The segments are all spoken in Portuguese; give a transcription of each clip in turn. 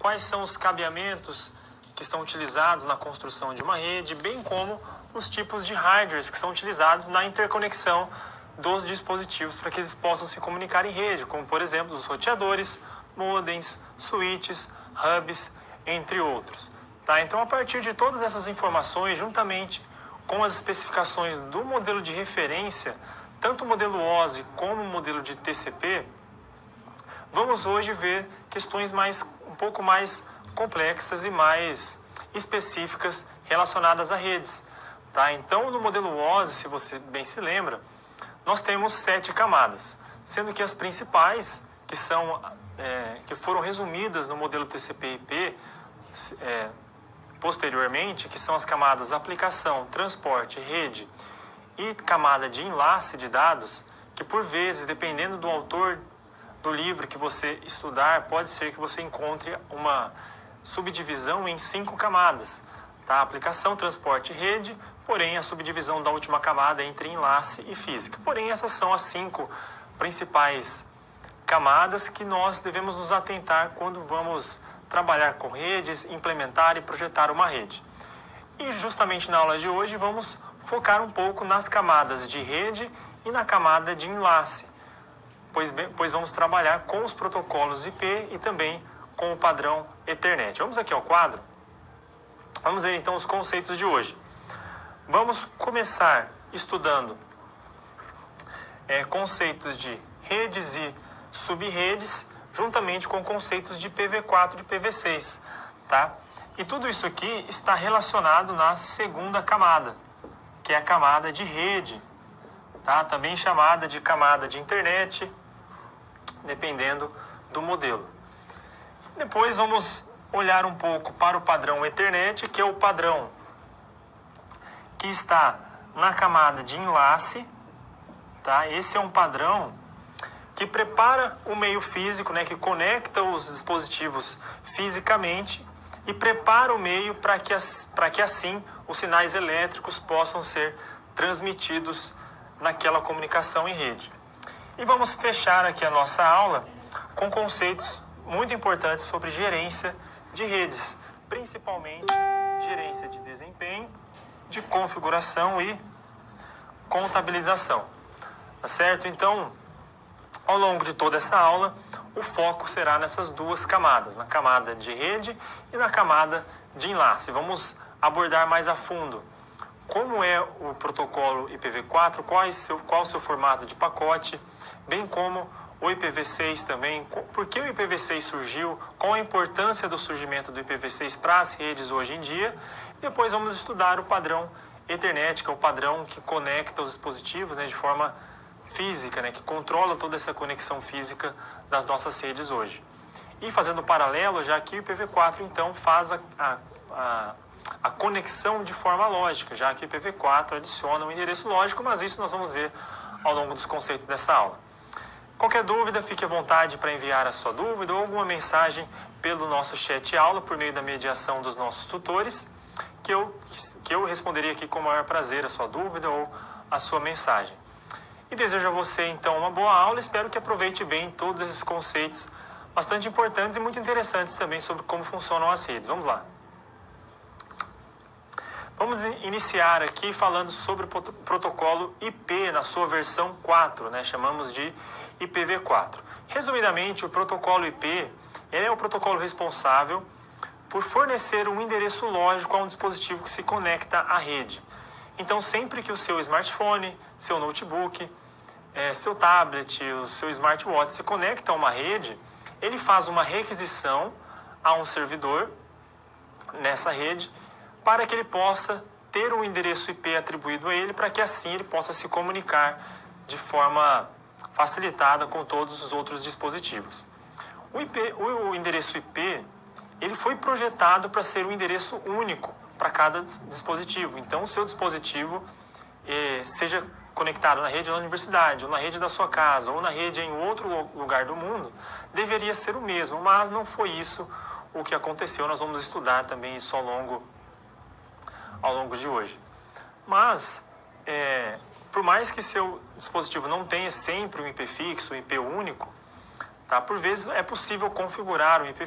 quais são os cabeamentos que são utilizados na construção de uma rede, bem como os tipos de hardwares que são utilizados na interconexão dos dispositivos para que eles possam se comunicar em rede, como por exemplo os roteadores, modems, switches, hubs, entre outros. Tá? Então, a partir de todas essas informações, juntamente com as especificações do modelo de referência, tanto o modelo OSI como o modelo de TCP, vamos hoje ver questões um pouco mais complexas e mais específicas relacionadas a redes. Tá? Então, no modelo OSI, se você bem se lembra, nós temos 7 camadas, sendo que as principais, que foram resumidas no modelo TCP/IP posteriormente, que são as camadas aplicação, transporte, rede e camada de enlace de dados, que por vezes, dependendo do autor do livro que você estudar, pode ser que você encontre uma subdivisão em 5 camadas. Tá? Aplicação, transporte e rede, porém a subdivisão da última camada é entre enlace e física. Porém, essas são as 5 principais camadas que nós devemos nos atentar quando vamos trabalhar com redes, implementar e projetar uma rede. E justamente na aula de hoje vamos focar um pouco nas camadas de rede e na camada de enlace, pois vamos trabalhar com os protocolos IP e também com o padrão Ethernet. Vamos aqui ao quadro. Vamos ver então os conceitos de hoje. Vamos começar estudando conceitos de redes e subredes, juntamente com conceitos de IPv4 e IPv6, tá? E tudo isso aqui está relacionado na segunda camada, que é a camada de rede, tá? Também chamada de camada de internet, dependendo do modelo. Depois vamos olhar um pouco para o padrão Ethernet, que é o padrão que está na camada de enlace, tá? Esse é um padrão que prepara o meio físico, né, que conecta os dispositivos fisicamente e prepara o meio para que assim os sinais elétricos possam ser transmitidos naquela comunicação em rede. E vamos fechar aqui a nossa aula com conceitos muito importantes sobre gerência de redes, principalmente gerência de desempenho, de configuração e contabilização. Tá certo? Então, ao longo de toda essa aula, o foco será nessas duas camadas, na camada de rede e na camada de enlace. Vamos abordar mais a fundo como é o protocolo IPv4, qual o seu formato de pacote, bem como o IPv6 também, por que o IPv6 surgiu, qual a importância do surgimento do IPv6 para as redes hoje em dia. E depois vamos estudar o padrão Ethernet, que é o padrão que conecta os dispositivos, né, de forma física, né, que controla toda essa conexão física das nossas redes hoje. E fazendo um paralelo, já que o IPv4 então faz a conexão de forma lógica, já que o IPv4 adiciona um endereço lógico, mas isso nós vamos ver ao longo dos conceitos dessa aula. Qualquer dúvida, fique à vontade para enviar a sua dúvida ou alguma mensagem pelo nosso chat aula, por meio da mediação dos nossos tutores, que eu responderia aqui com o maior prazer a sua dúvida ou a sua mensagem. E desejo a você, então, uma boa aula. Espero que aproveite bem todos esses conceitos bastante importantes e muito interessantes também sobre como funcionam as redes. Vamos lá. Vamos iniciar aqui falando sobre o protocolo IP na sua versão 4, né? Chamamos de IPv4. Resumidamente, o protocolo IP é o protocolo responsável por fornecer um endereço lógico a um dispositivo que se conecta à rede. Então, sempre que o seu smartphone, seu notebook, seu tablet, o seu smartwatch se conecta a uma rede, ele faz uma requisição a um servidor nessa rede para que ele possa ter um endereço IP atribuído a ele, para que assim ele possa se comunicar de forma facilitada com todos os outros dispositivos. O endereço IP, ele foi projetado para ser um endereço único para cada dispositivo. Então, o seu dispositivo, seja conectado na rede da universidade, ou na rede da sua casa, ou na rede em outro lugar do mundo, deveria ser o mesmo, mas não foi isso o que aconteceu. Nós vamos estudar também isso ao longo de hoje. Mas, por mais que seu dispositivo não tenha sempre um IP fixo, um IP único, Tá? Por vezes é possível configurar um IP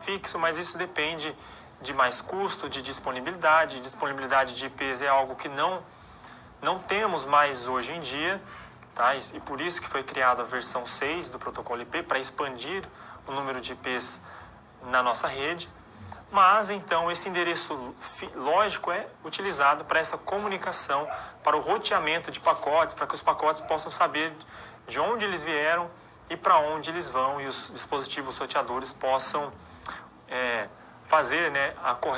fixo, mas isso depende de mais custo, de disponibilidade. Disponibilidade de IPs é algo que não temos mais hoje em dia, tá? E por isso que foi criada a versão 6 do protocolo IP, para expandir o número de IPs na nossa rede. Mas então esse endereço lógico é utilizado para essa comunicação, para o roteamento de pacotes, para que os pacotes possam saber de onde eles vieram e para onde eles vão, e os dispositivos roteadores possam fazer, né,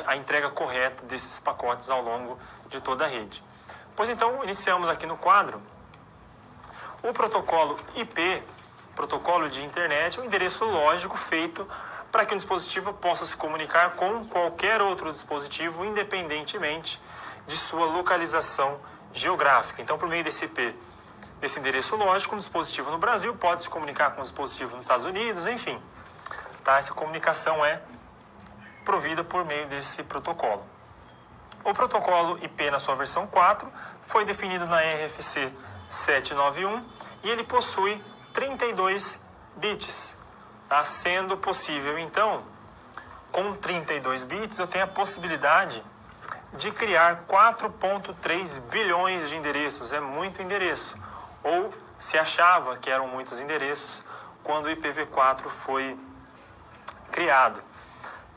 a entrega correta desses pacotes ao longo de toda a rede. Pois então, iniciamos aqui no quadro o protocolo IP, protocolo de internet, um endereço lógico feito para que um dispositivo possa se comunicar com qualquer outro dispositivo, independentemente de sua localização geográfica. Então, por meio desse IP, desse endereço lógico, um dispositivo no Brasil pode se comunicar com um dispositivo nos Estados Unidos, enfim. Tá? Essa comunicação é provida por meio desse protocolo. O protocolo IP, na sua versão 4, foi definido na RFC 791 e ele possui 32 bits. Tá? Sendo possível, então, com 32 bits, eu tenho a possibilidade de criar 4,3 bilhões de endereços. É muito endereço. Ou se achava que eram muitos endereços quando o IPv4 foi criado.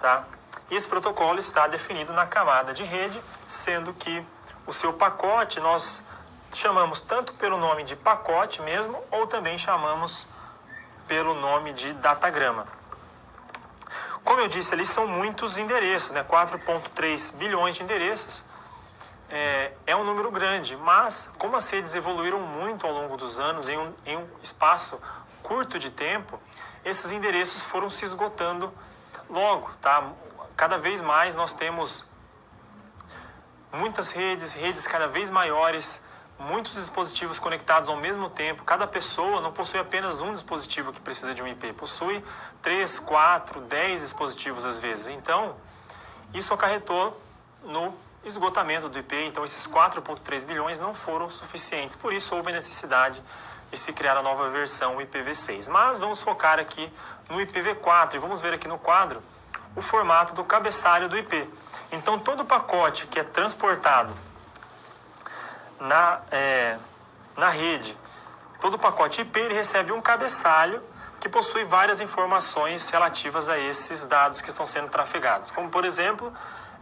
Tá? Esse protocolo está definido na camada de rede, sendo que o seu pacote nós chamamos tanto pelo nome de pacote mesmo, ou também chamamos pelo nome de datagrama. Como eu disse, ali são muitos endereços, né? 4,3 bilhões de endereços. É um número grande, mas como as redes evoluíram muito ao longo dos anos, em um espaço curto de tempo, esses endereços foram se esgotando logo, tá? Cada vez mais nós temos muitas redes cada vez maiores, muitos dispositivos conectados ao mesmo tempo. Cada pessoa não possui apenas um dispositivo que precisa de um IP, possui 3, 4, 10 dispositivos às vezes. Então, isso acarretou no esgotamento do IP. Então, esses 4,3 bilhões não foram suficientes. Por isso, houve a necessidade de se criar a nova versão, o IPv6. Mas vamos focar aqui no IPv4 e vamos ver aqui no quadro o formato do cabeçalho do IP. Então, todo pacote que é transportado na rede, todo pacote IP, ele recebe um cabeçalho que possui várias informações relativas a esses dados que estão sendo trafegados. Como, por exemplo,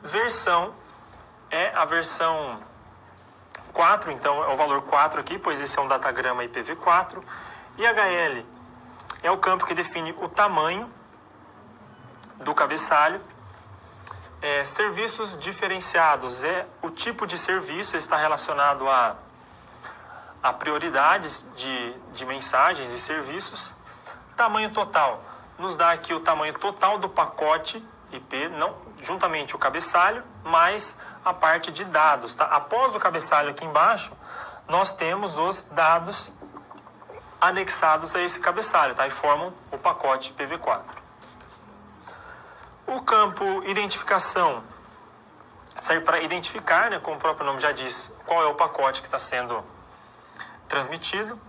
versão é a versão 4, então é o valor 4 aqui, pois esse é um datagrama IPv4. IHL é o campo que define o tamanho do cabeçalho. Serviços diferenciados é o tipo de serviço, está relacionado a prioridades de mensagens e serviços. Tamanho total nos dá aqui o tamanho total do pacote IP, não, juntamente o cabeçalho, mais a parte de dados. Tá? Após o cabeçalho aqui embaixo, nós temos os dados anexados a esse cabeçalho, tá? E formam o pacote IPv4. O campo identificação serve para identificar, né, como o próprio nome já diz, qual é o pacote que está sendo transmitido.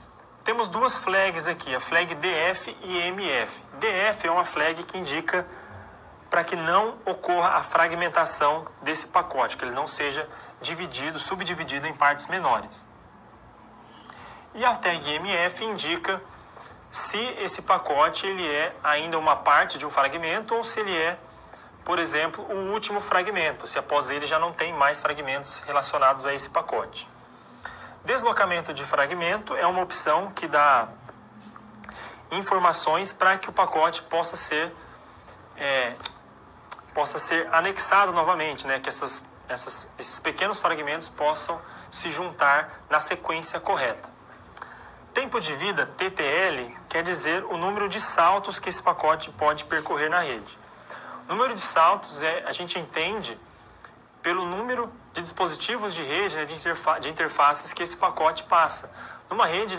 Temos duas flags aqui, a flag DF e MF. DF é uma flag que indica para que não ocorra a fragmentação desse pacote, que ele não seja subdividido em partes menores. E a tag MF indica se esse pacote ele é ainda uma parte de um fragmento ou se ele é, por exemplo, o último fragmento, se após ele já não tem mais fragmentos relacionados a esse pacote. Deslocamento de fragmento é uma opção que dá informações para que o pacote possa ser anexado novamente, né? Que esses pequenos fragmentos possam se juntar na sequência correta. Tempo de vida, TTL, quer dizer o número de saltos que esse pacote pode percorrer na rede. O número de saltos a gente entende pelo número de dispositivos de rede, né, de interfaces que esse pacote passa. Numa rede,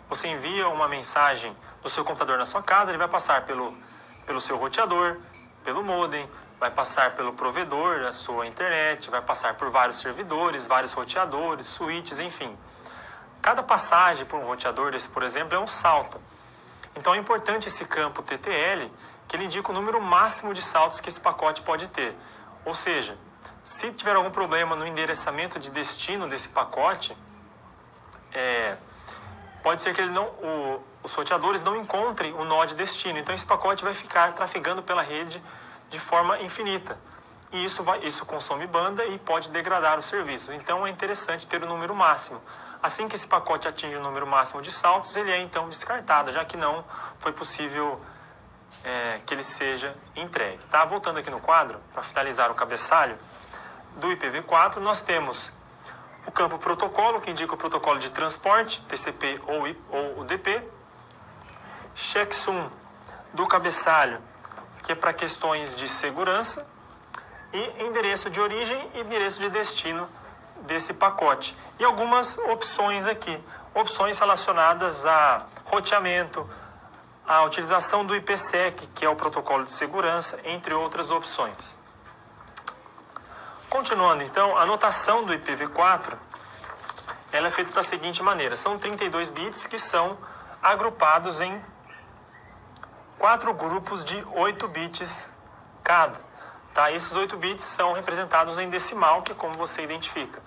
você envia uma mensagem do seu computador na sua casa, ele vai passar pelo seu roteador, pelo modem, vai passar pelo provedor da sua internet, vai passar por vários servidores, vários roteadores, switches, enfim. Cada passagem por um roteador desse, por exemplo, é um salto. Então é importante esse campo TTL, que ele indica o número máximo de saltos que esse pacote pode ter. Ou seja, se tiver algum problema no endereçamento de destino desse pacote, pode ser que os sorteadores não encontrem o nó de destino. Então esse pacote vai ficar trafegando pela rede de forma infinita. E isso consome banda e pode degradar os serviços. Então é interessante ter o número máximo. Assim que esse pacote atinge o número máximo de saltos, ele é então descartado, já que não foi possível que ele seja entregue. Tá? Voltando aqui no quadro, para finalizar o cabeçalho do IPv4, nós temos o campo protocolo, que indica o protocolo de transporte, TCP ou UDP. Checksum do cabeçalho, que é para questões de segurança. E endereço de origem e endereço de destino desse pacote. E algumas opções aqui. Opções relacionadas a roteamento, a utilização do IPsec, que é o protocolo de segurança, entre outras opções. Continuando, então, a notação do IPv4, ela é feita da seguinte maneira. São 32 bits que são agrupados em 4 grupos de 8 bits cada. Tá? Esses 8 bits são representados em decimal, que é como você identifica.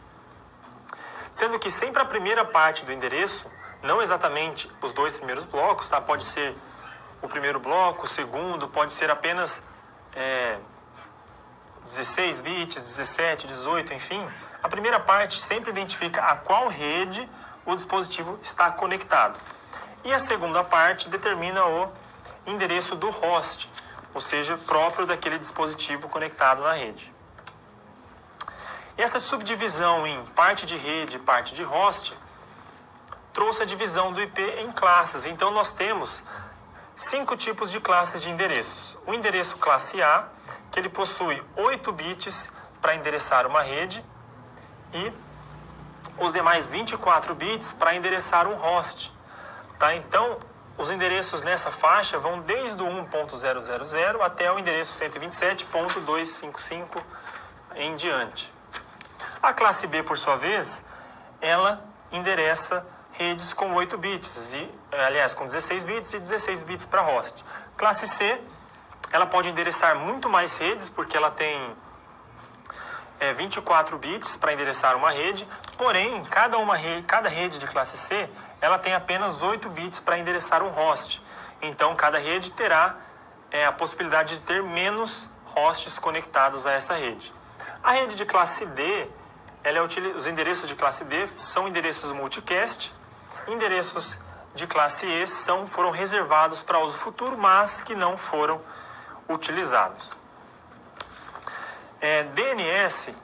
Sendo que sempre a primeira parte do endereço, não exatamente os 2 primeiros blocos, tá? Pode ser o primeiro bloco, o segundo, pode ser apenas 16 bits, 17, 18, enfim. A primeira parte sempre identifica a qual rede o dispositivo está conectado. E a segunda parte determina o endereço do host, ou seja, próprio daquele dispositivo conectado na rede. E essa subdivisão em parte de rede e parte de host trouxe a divisão do IP em classes. Então nós temos 5 tipos de classes de endereços. O endereço classe A, que ele possui 8 bits para endereçar uma rede, e os demais 24 bits para endereçar um host. Tá? Então, os endereços nessa faixa vão desde o 1.000 até o endereço 127.255 em diante. A classe B, por sua vez, ela endereça redes com 8 bits, com 16 bits e 16 bits para host. Classe C, ela pode endereçar muito mais redes, porque ela tem 24 bits para endereçar uma rede, porém, cada rede de classe C, ela tem apenas 8 bits para endereçar um host. Então, cada rede terá a possibilidade de ter menos hosts conectados a essa rede. A rede de classe D, os endereços de classe D são endereços multicast. Endereços de classe E foram reservados para uso futuro, mas que não foram utilizados. DNS,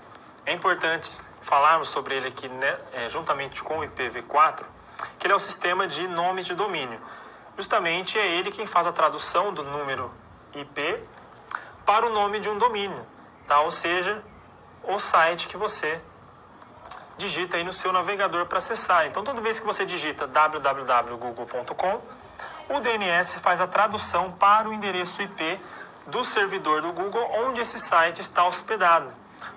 é importante falarmos sobre ele aqui, né, juntamente com o IPv4, que ele é o sistema de nome de domínio. Justamente é ele quem faz a tradução do número IP para o nome de um domínio, tá? Ou seja, o site que você digita aí no seu navegador para acessar. Então, toda vez que você digita www.google.com, o DNS faz a tradução para o endereço IP do servidor do Google, onde esse site está hospedado.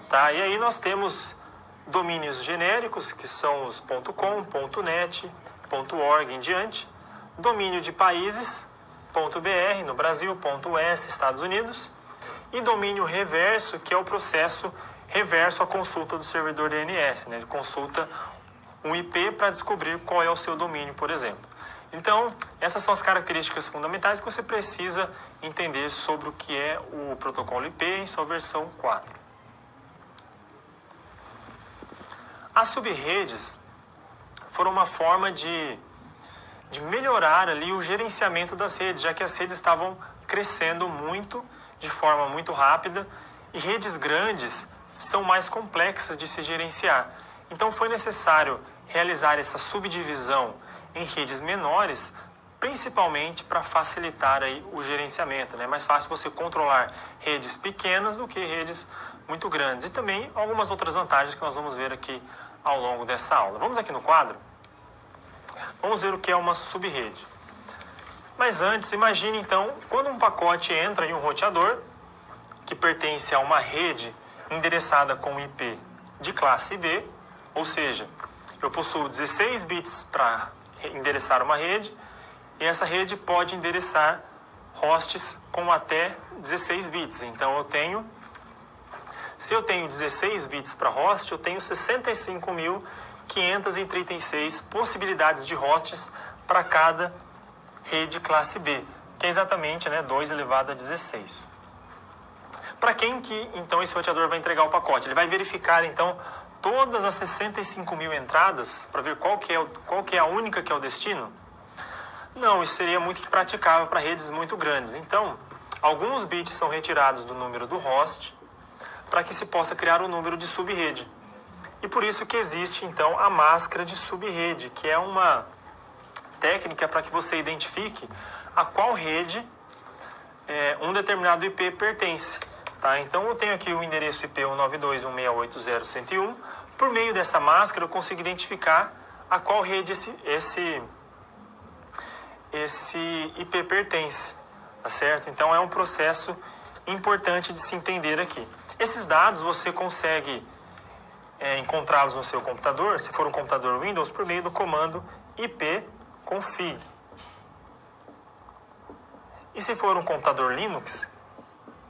Tá? E aí nós temos domínios genéricos, que são os .com, .net, .org em diante. Domínio de países, .br no Brasil, .us, Estados Unidos. E domínio reverso, que é o processo reverso à consulta do servidor DNS. Né? Ele consulta um IP para descobrir qual é o seu domínio, por exemplo. Então, essas são as características fundamentais que você precisa entender sobre o que é o protocolo IP em sua versão 4. As subredes foram uma forma de melhorar ali o gerenciamento das redes, já que as redes estavam crescendo muito, de forma muito rápida, e redes grandes são mais complexas de se gerenciar. Então foi necessário realizar essa subdivisão em redes menores, principalmente para facilitar aí o gerenciamento. É mais fácil você controlar redes pequenas do que redes muito grandes. E também algumas outras vantagens que nós vamos ver aqui ao longo dessa aula. Vamos aqui no quadro. Vamos ver o que é uma subrede. Mas antes, imagine então, quando um pacote entra em um roteador, que pertence a uma rede endereçada com IP de classe D, ou seja, eu possuo 16 bits para endereçar uma rede e essa rede pode endereçar hosts com até 16 bits. Então se eu tenho 16 bits para host, eu tenho 65.536 possibilidades de hosts para cada rede classe B, que é exatamente 2 elevado a 16. Para quem que então esse roteador vai entregar o pacote? Ele vai verificar então todas as 65.000 entradas para ver qual que é a única que é o destino? Não, isso seria muito impraticável para redes muito grandes. Então, alguns bits são retirados do número do host para que se possa criar um número de subrede. E por isso que existe então a máscara de subrede, que é uma técnica para que você identifique a qual rede um determinado IP pertence. Tá? Então eu tenho aqui o endereço IP 192.168.0.101. Por meio dessa máscara eu consigo identificar a qual rede esse IP pertence. Tá certo? Então é um processo importante de se entender aqui. Esses dados você consegue encontrá-los no seu computador, se for um computador Windows, por meio do comando ipconfig. E se for um computador Linux,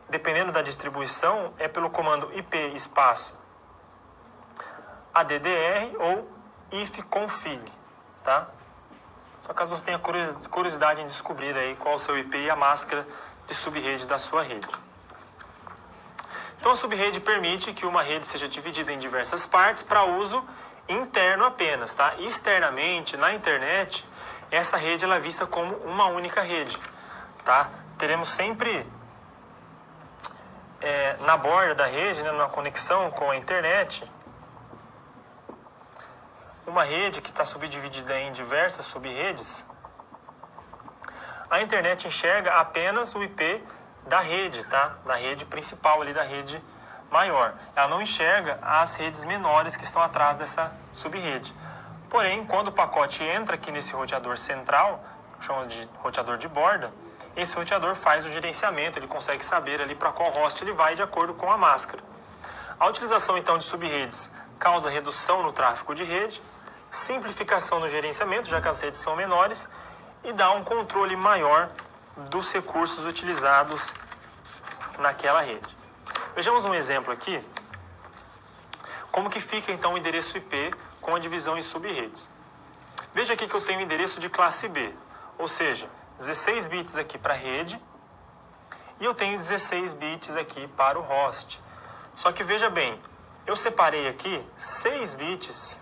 dependendo da distribuição, é pelo comando ip espaço addr ou ifconfig, tá? Só caso você tenha curiosidade em descobrir aí qual é o seu IP e a máscara de subrede da sua rede. Então a subrede permite que uma rede seja dividida em diversas partes para uso interno apenas, tá? Externamente, na internet, essa rede ela é vista como uma única rede, tá? Teremos sempre na borda da rede, na conexão com a internet, uma rede que está subdividida em diversas subredes. A internet enxerga apenas o IP da rede, tá? Da rede principal ali, da rede maior. Ela não enxerga as redes menores que estão atrás dessa subrede. Porém, quando o pacote entra aqui nesse roteador central, chamamos de roteador de borda, esse roteador faz o gerenciamento, ele consegue saber ali para qual host ele vai de acordo com a máscara. A utilização então de subredes causa redução no tráfego de rede, simplificação no gerenciamento, já que as redes são menores, e dá um controle maior dos recursos utilizados naquela rede. Vejamos um exemplo aqui, como que fica então o endereço IP com a divisão em subredes. Veja aqui que eu tenho o endereço de classe B, ou seja, 16 bits aqui para a rede, e eu tenho 16 bits aqui para o host. Só que veja bem, eu separei aqui 6 bits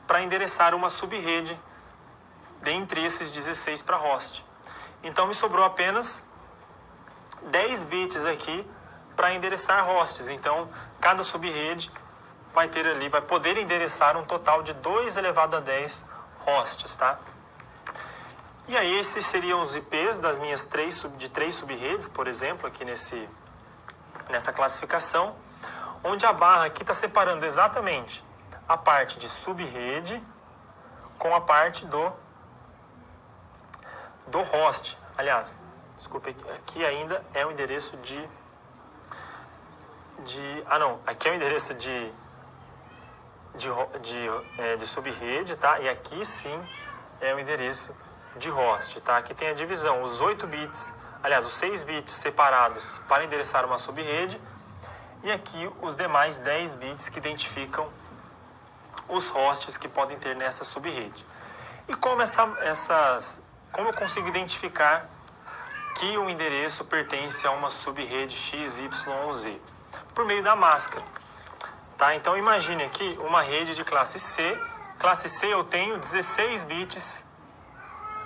para endereçar uma subrede dentre esses 16 para host. Então me sobrou apenas 10 bits aqui para endereçar hosts. Então cada subrede vai poder endereçar um total de 2 elevado a 10 hosts, tá? E aí esses seriam os IPs das minhas três subredes, por exemplo, aqui nessa classificação, onde a barra aqui está separando exatamente a parte de subrede com a parte do host. Aliás, desculpe, aqui ainda é o endereço aqui é o endereço de subrede, tá? E aqui sim é o endereço de host, tá? Aqui tem a divisão, os 8 bits, aliás, os 6 bits separados para endereçar uma subrede, e aqui os demais 10 bits que identificam os hosts que podem ter nessa subrede. E como eu consigo identificar que o endereço pertence a uma subrede XYZ? Por meio da máscara, tá? Então imagine aqui uma rede de classe C. Classe C eu tenho 16 bits,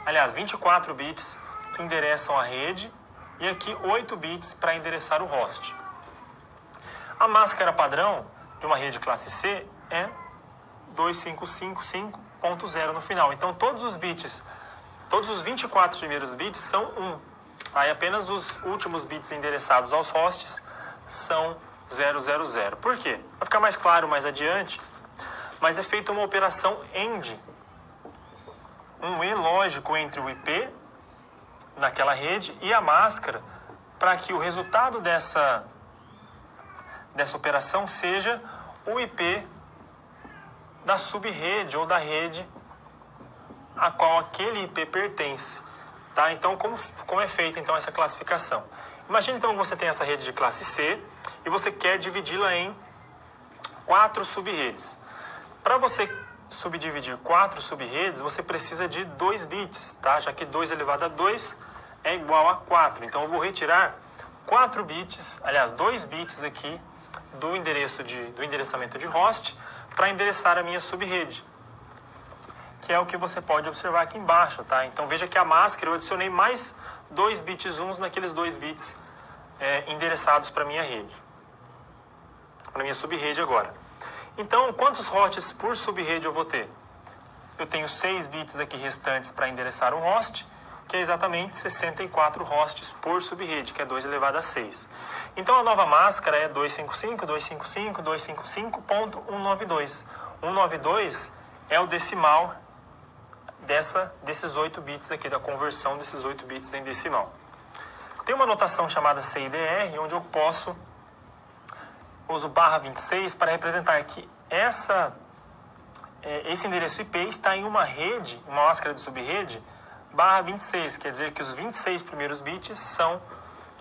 aliás, 24 bits que endereçam a rede, e aqui 8 bits para endereçar o host. A máscara padrão de uma rede classe C é 2555.0 no final. Então todos os 24 primeiros bits são 1. Aí apenas os últimos bits endereçados aos hosts são 000. Por quê? Vai ficar mais claro mais adiante, mas é feita uma operação AND, um E lógico entre o IP daquela rede e a máscara, para que o resultado dessa operação seja o IP da subrede ou da rede a qual aquele IP pertence. Tá? Então, como é feita então essa classificação? Imagine então que você tem essa rede de classe C e você quer dividi-la em 4 sub-redes. Para você subdividir 4 sub-redes, você precisa de 2 bits, tá? Já que 2 elevado a 2 é igual a 4. Então, eu vou retirar 4 bits, aliás, 2 bits aqui do endereçamento de host para endereçar a minha sub-rede, que é o que você pode observar aqui embaixo, tá? Então, veja que a máscara eu adicionei mais 2 bits uns naqueles 2 bits endereçados para a minha rede, para a minha sub-rede agora. Então, quantos hosts por sub-rede eu vou ter? Eu tenho 6 bits aqui restantes para endereçar um host, que é exatamente 64 hosts por sub-rede, que é 2 elevado a 6. Então, a nova máscara é 255.255.192. 192 é o decimal desses 8 bits aqui, da conversão desses 8 bits em decimal. Tem uma notação chamada CIDR, onde eu uso /26 para representar que esse endereço IP está em uma rede, uma máscara de sub-rede, /26, quer dizer que os 26 primeiros bits são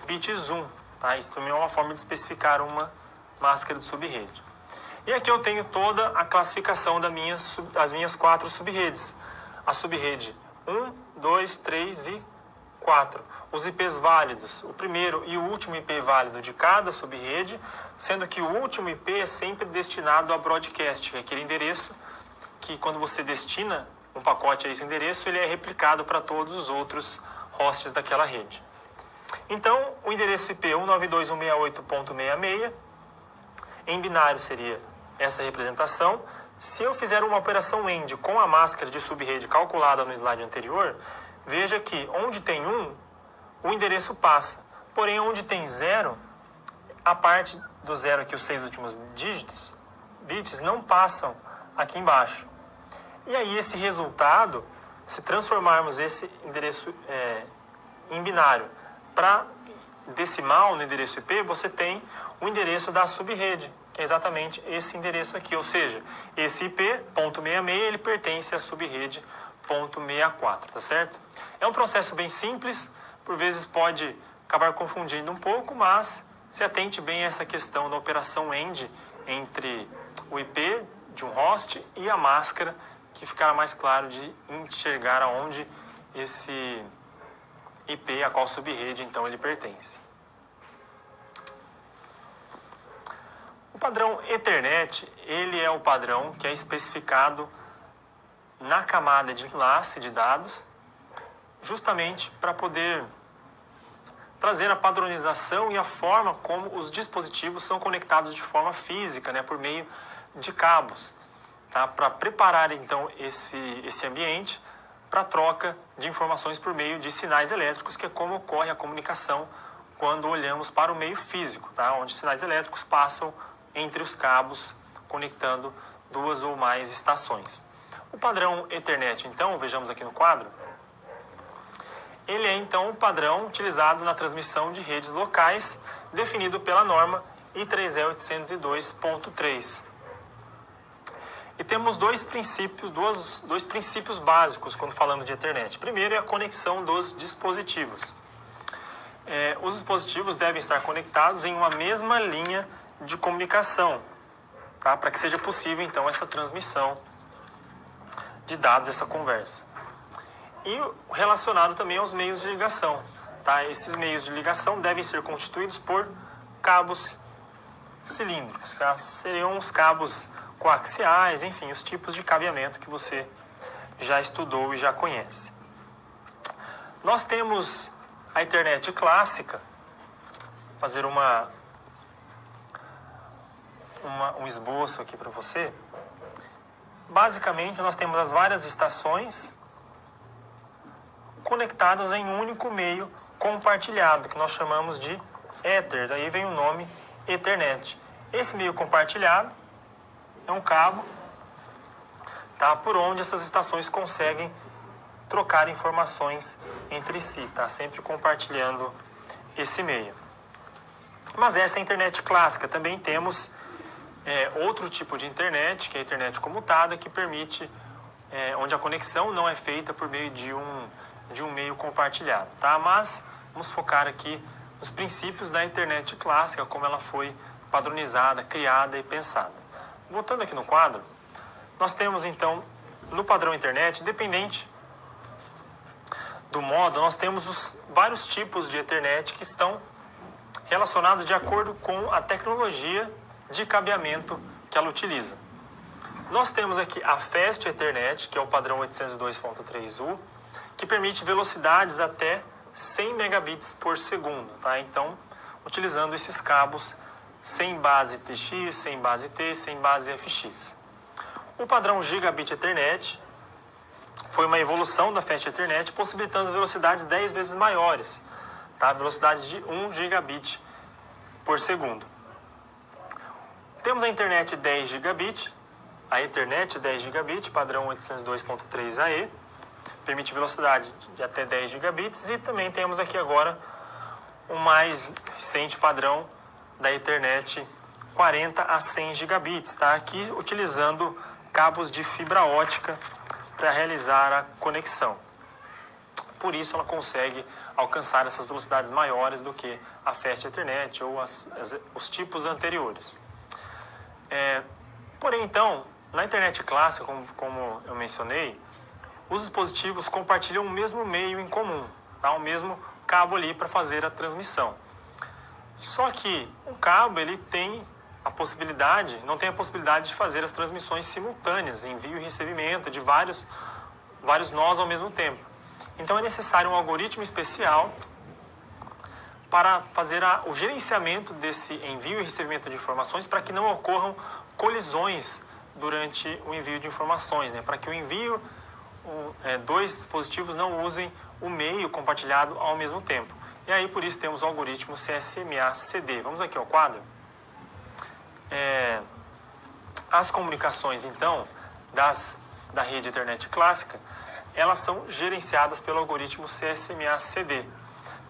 bits 1. Tá? Isso também é uma forma de especificar uma máscara de sub-rede. E aqui eu tenho toda a classificação das minhas 4 sub-redes. A sub-rede 1, 2, 3 e 4. Os IPs válidos, o primeiro e o último IP válido de cada sub-rede, sendo que o último IP é sempre destinado a broadcast, que é aquele endereço que quando você destina um pacote a esse endereço, ele é replicado para todos os outros hosts daquela rede. Então, o endereço IP 192.168.66, em binário seria essa representação. Se eu fizer uma operação AND com a máscara de sub-rede calculada no slide anterior, veja que onde tem 1, o endereço passa. Porém, onde tem 0, a parte do 0 aqui, os 6 últimos bits, não passam aqui embaixo. E aí, esse resultado, se transformarmos esse endereço em binário para decimal no endereço IP, você tem o endereço da sub-rede, que é exatamente esse endereço aqui. Ou seja, esse IP, .66, ele pertence à sub-rede .64, tá certo? É um processo bem simples, por vezes pode acabar confundindo um pouco, mas se atente bem a essa questão da operação AND entre o IP de um host e a máscara, que ficará mais claro de enxergar aonde esse IP, a qual sub-rede, então, ele pertence. O padrão Ethernet, ele é o padrão que é especificado na camada de classe de dados, justamente para poder trazer a padronização e a forma como os dispositivos são conectados de forma física, né, por meio de cabos, tá? Para preparar então esse ambiente para troca de informações por meio de sinais elétricos, que é como ocorre a comunicação quando olhamos para o meio físico, tá? Onde sinais elétricos passam entre os cabos, conectando 2 ou mais estações. O padrão Ethernet, então, vejamos aqui no quadro, ele é então o padrão utilizado na transmissão de redes locais, definido pela norma I3E802.3. E temos dois princípios básicos quando falamos de Ethernet. Primeiro é a conexão dos dispositivos. Os dispositivos devem estar conectados em uma mesma linha de comunicação, tá? Para que seja possível então essa transmissão de dados, essa conversa. E relacionado também aos meios de ligação, tá? Esses meios de ligação devem ser constituídos por cabos cilíndricos, tá? Seriam os cabos coaxiais, enfim, os tipos de cabeamento que você já estudou e já conhece. Nós temos a Ethernet clássica, fazer um esboço aqui para você. Basicamente, nós temos as várias estações conectadas em um único meio compartilhado, que nós chamamos de Ether, daí vem o nome Ethernet. Esse meio compartilhado é um cabo, tá, por onde essas estações conseguem trocar informações entre si, tá, sempre compartilhando esse meio. Mas essa é a internet clássica. Também temos outro tipo de internet, que é a internet comutada, que permite, onde a conexão não é feita por meio de um de um meio compartilhado, tá? Mas vamos focar aqui nos princípios da internet clássica, como ela foi padronizada, criada e pensada. Voltando aqui no quadro, nós temos então, no padrão internet, independente do modo, nós temos os vários tipos de Ethernet que estão relacionados de acordo com a tecnologia de cabeamento que ela utiliza. Nós temos aqui a Fast Ethernet, que é o padrão 802.3U, que permite velocidades até 100 megabits por segundo, tá? Então, utilizando esses cabos sem base TX, sem base T, sem base FX. O padrão Gigabit Ethernet foi uma evolução da Fast Ethernet, possibilitando velocidades 10 vezes maiores, tá? Velocidades de 1 gigabit por segundo. Temos a internet 10 gigabit, a Ethernet 10 gigabit, padrão 802.3AE, permite velocidade de até 10 gigabits, e também temos aqui agora o mais recente padrão da Ethernet 40 a 100 gigabits, tá? Aqui utilizando cabos de fibra ótica para realizar a conexão. Por isso ela consegue alcançar essas velocidades maiores do que a Fast Ethernet ou os tipos anteriores. Porém, então, na internet clássica, como eu mencionei, os dispositivos compartilham o mesmo meio em comum, tá? O mesmo cabo ali para fazer a transmissão. Só que um cabo ele não tem a possibilidade de fazer as transmissões simultâneas, envio e recebimento de vários nós ao mesmo tempo. Então é necessário um algoritmo especial para fazer o gerenciamento desse envio e recebimento de informações, para que não ocorram colisões durante o envio de informações, né? Para que dois dispositivos não usem o meio compartilhado ao mesmo tempo. E aí, por isso, temos o algoritmo CSMA-CD. Vamos aqui ao quadro. As comunicações, então, da rede Ethernet clássica, elas são gerenciadas pelo algoritmo CSMA-CD,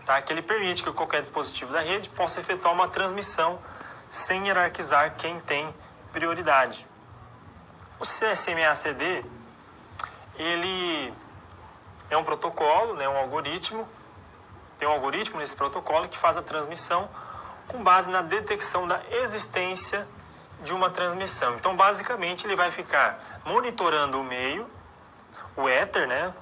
tá? Que ele permite que qualquer dispositivo da rede possa efetuar uma transmissão sem hierarquizar quem tem prioridade. O CSMA-CD, ele é um protocolo, né, um algoritmo. Tem um algoritmo nesse protocolo que faz a transmissão com base na detecção da existência de uma transmissão. Então, basicamente, ele vai ficar monitorando o meio, o éter, né,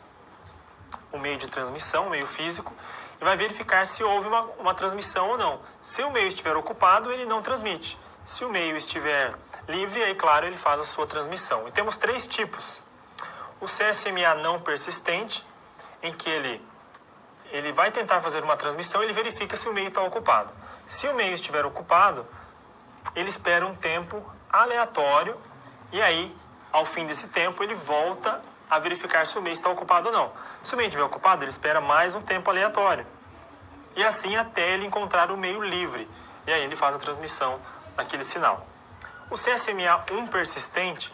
o meio de transmissão, o meio físico, e vai verificar se houve uma transmissão ou não. Se o meio estiver ocupado, ele não transmite. Se o meio estiver livre, aí, claro, ele faz a sua transmissão. E temos 3 tipos. O CSMA não persistente, em que ele vai tentar fazer uma transmissão, ele verifica se o meio está ocupado. Se o meio estiver ocupado, ele espera um tempo aleatório, e aí, ao fim desse tempo, ele volta a verificar se o meio está ocupado ou não. Se o meio estiver ocupado, ele espera mais um tempo aleatório. E assim até ele encontrar o meio livre. E aí ele faz a transmissão daquele sinal. O CSMA1 persistente,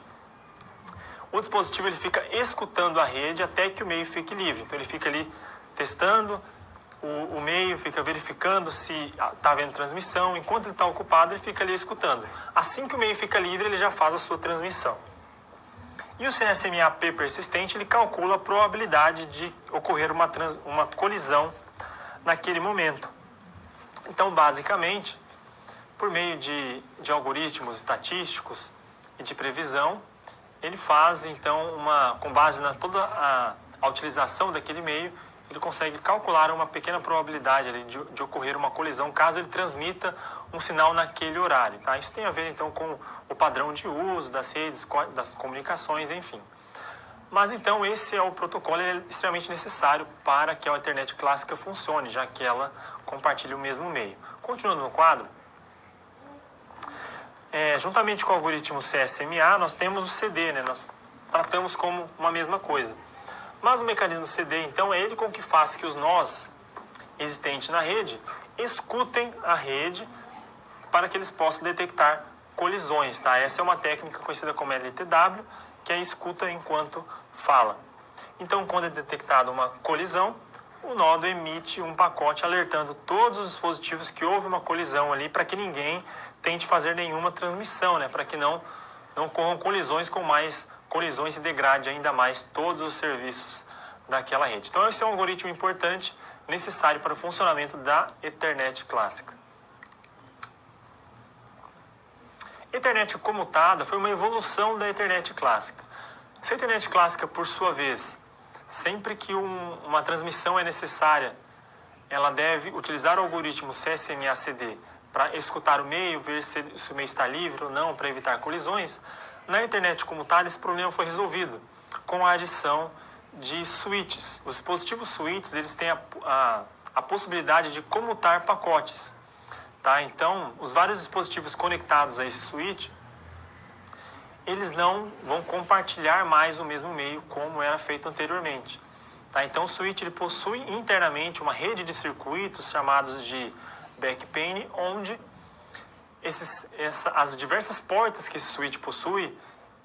o dispositivo ele fica escutando a rede até que o meio fique livre. Então ele fica ali testando o meio, fica verificando se está havendo transmissão. Enquanto ele está ocupado, ele fica ali escutando. Assim que o meio fica livre, ele já faz a sua transmissão. E o CSMA-P persistente, ele calcula a probabilidade de ocorrer uma colisão naquele momento. Então, basicamente, por meio de algoritmos estatísticos e de previsão, ele faz, então, com base na toda a utilização daquele meio, ele consegue calcular uma pequena probabilidade ali de ocorrer uma colisão caso ele transmita um sinal naquele horário, tá? Isso tem a ver, então, com o padrão de uso das redes, das comunicações, enfim. Mas, então, esse é o protocolo, ele é extremamente necessário para que a internet clássica funcione, já que ela compartilha o mesmo meio. Continuando no quadro, juntamente com o algoritmo CSMA, nós temos o CD, né? Nós tratamos como uma mesma coisa. Mas o mecanismo CD, então, é ele com que faz que os nós existentes na rede escutem a rede para que eles possam detectar colisões, tá? Essa é uma técnica conhecida como LTW, que é a escuta enquanto fala. Então, quando é detectada uma colisão, o nodo emite um pacote alertando todos os dispositivos que houve uma colisão ali, para que ninguém tente fazer nenhuma transmissão, né? Para que não ocorram colisões com mais colisões e degrade ainda mais todos os serviços daquela rede. Então esse é um algoritmo importante, necessário para o funcionamento da Ethernet clássica. Ethernet comutada foi uma evolução da Ethernet clássica. Se a Ethernet clássica, por sua vez, sempre que uma transmissão é necessária, ela deve utilizar o algoritmo CSMA/CD para escutar o meio, ver se o meio está livre ou não, para evitar colisões. Na Ethernet comutada, esse problema foi resolvido com a adição de switches. Os dispositivos switches, eles têm a possibilidade de comutar pacotes. Tá? Então, os vários dispositivos conectados a esse switch, eles não vão compartilhar mais o mesmo meio como era feito anteriormente. Tá? Então, o switch ele possui internamente uma rede de circuitos chamados de backplane, onde as diversas portas que esse switch possui,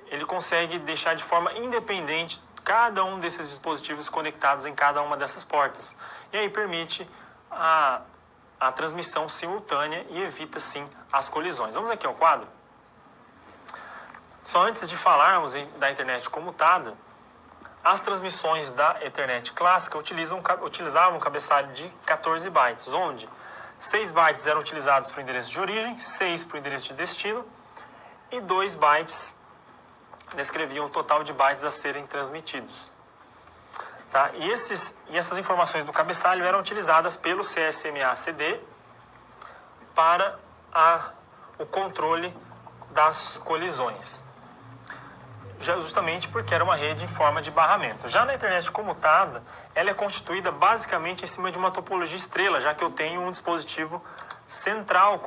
ele consegue deixar de forma independente cada um desses dispositivos conectados em cada uma dessas portas. E aí permite a transmissão simultânea e evita, sim, as colisões. Vamos aqui ao quadro. Só antes de falarmos da internet comutada, as transmissões da Ethernet clássica utilizavam um cabeçalho de 14 bytes, onde 6 bytes eram utilizados para o endereço de origem, 6 para o endereço de destino e 2 bytes descreviam o total de bytes a serem transmitidos. Tá? E essas informações do cabeçalho eram utilizadas pelo CSMA/CD para o controle das colisões. Justamente porque era uma rede em forma de barramento. Já na internet comutada, ela é constituída basicamente em cima de uma topologia estrela, já que eu tenho um dispositivo central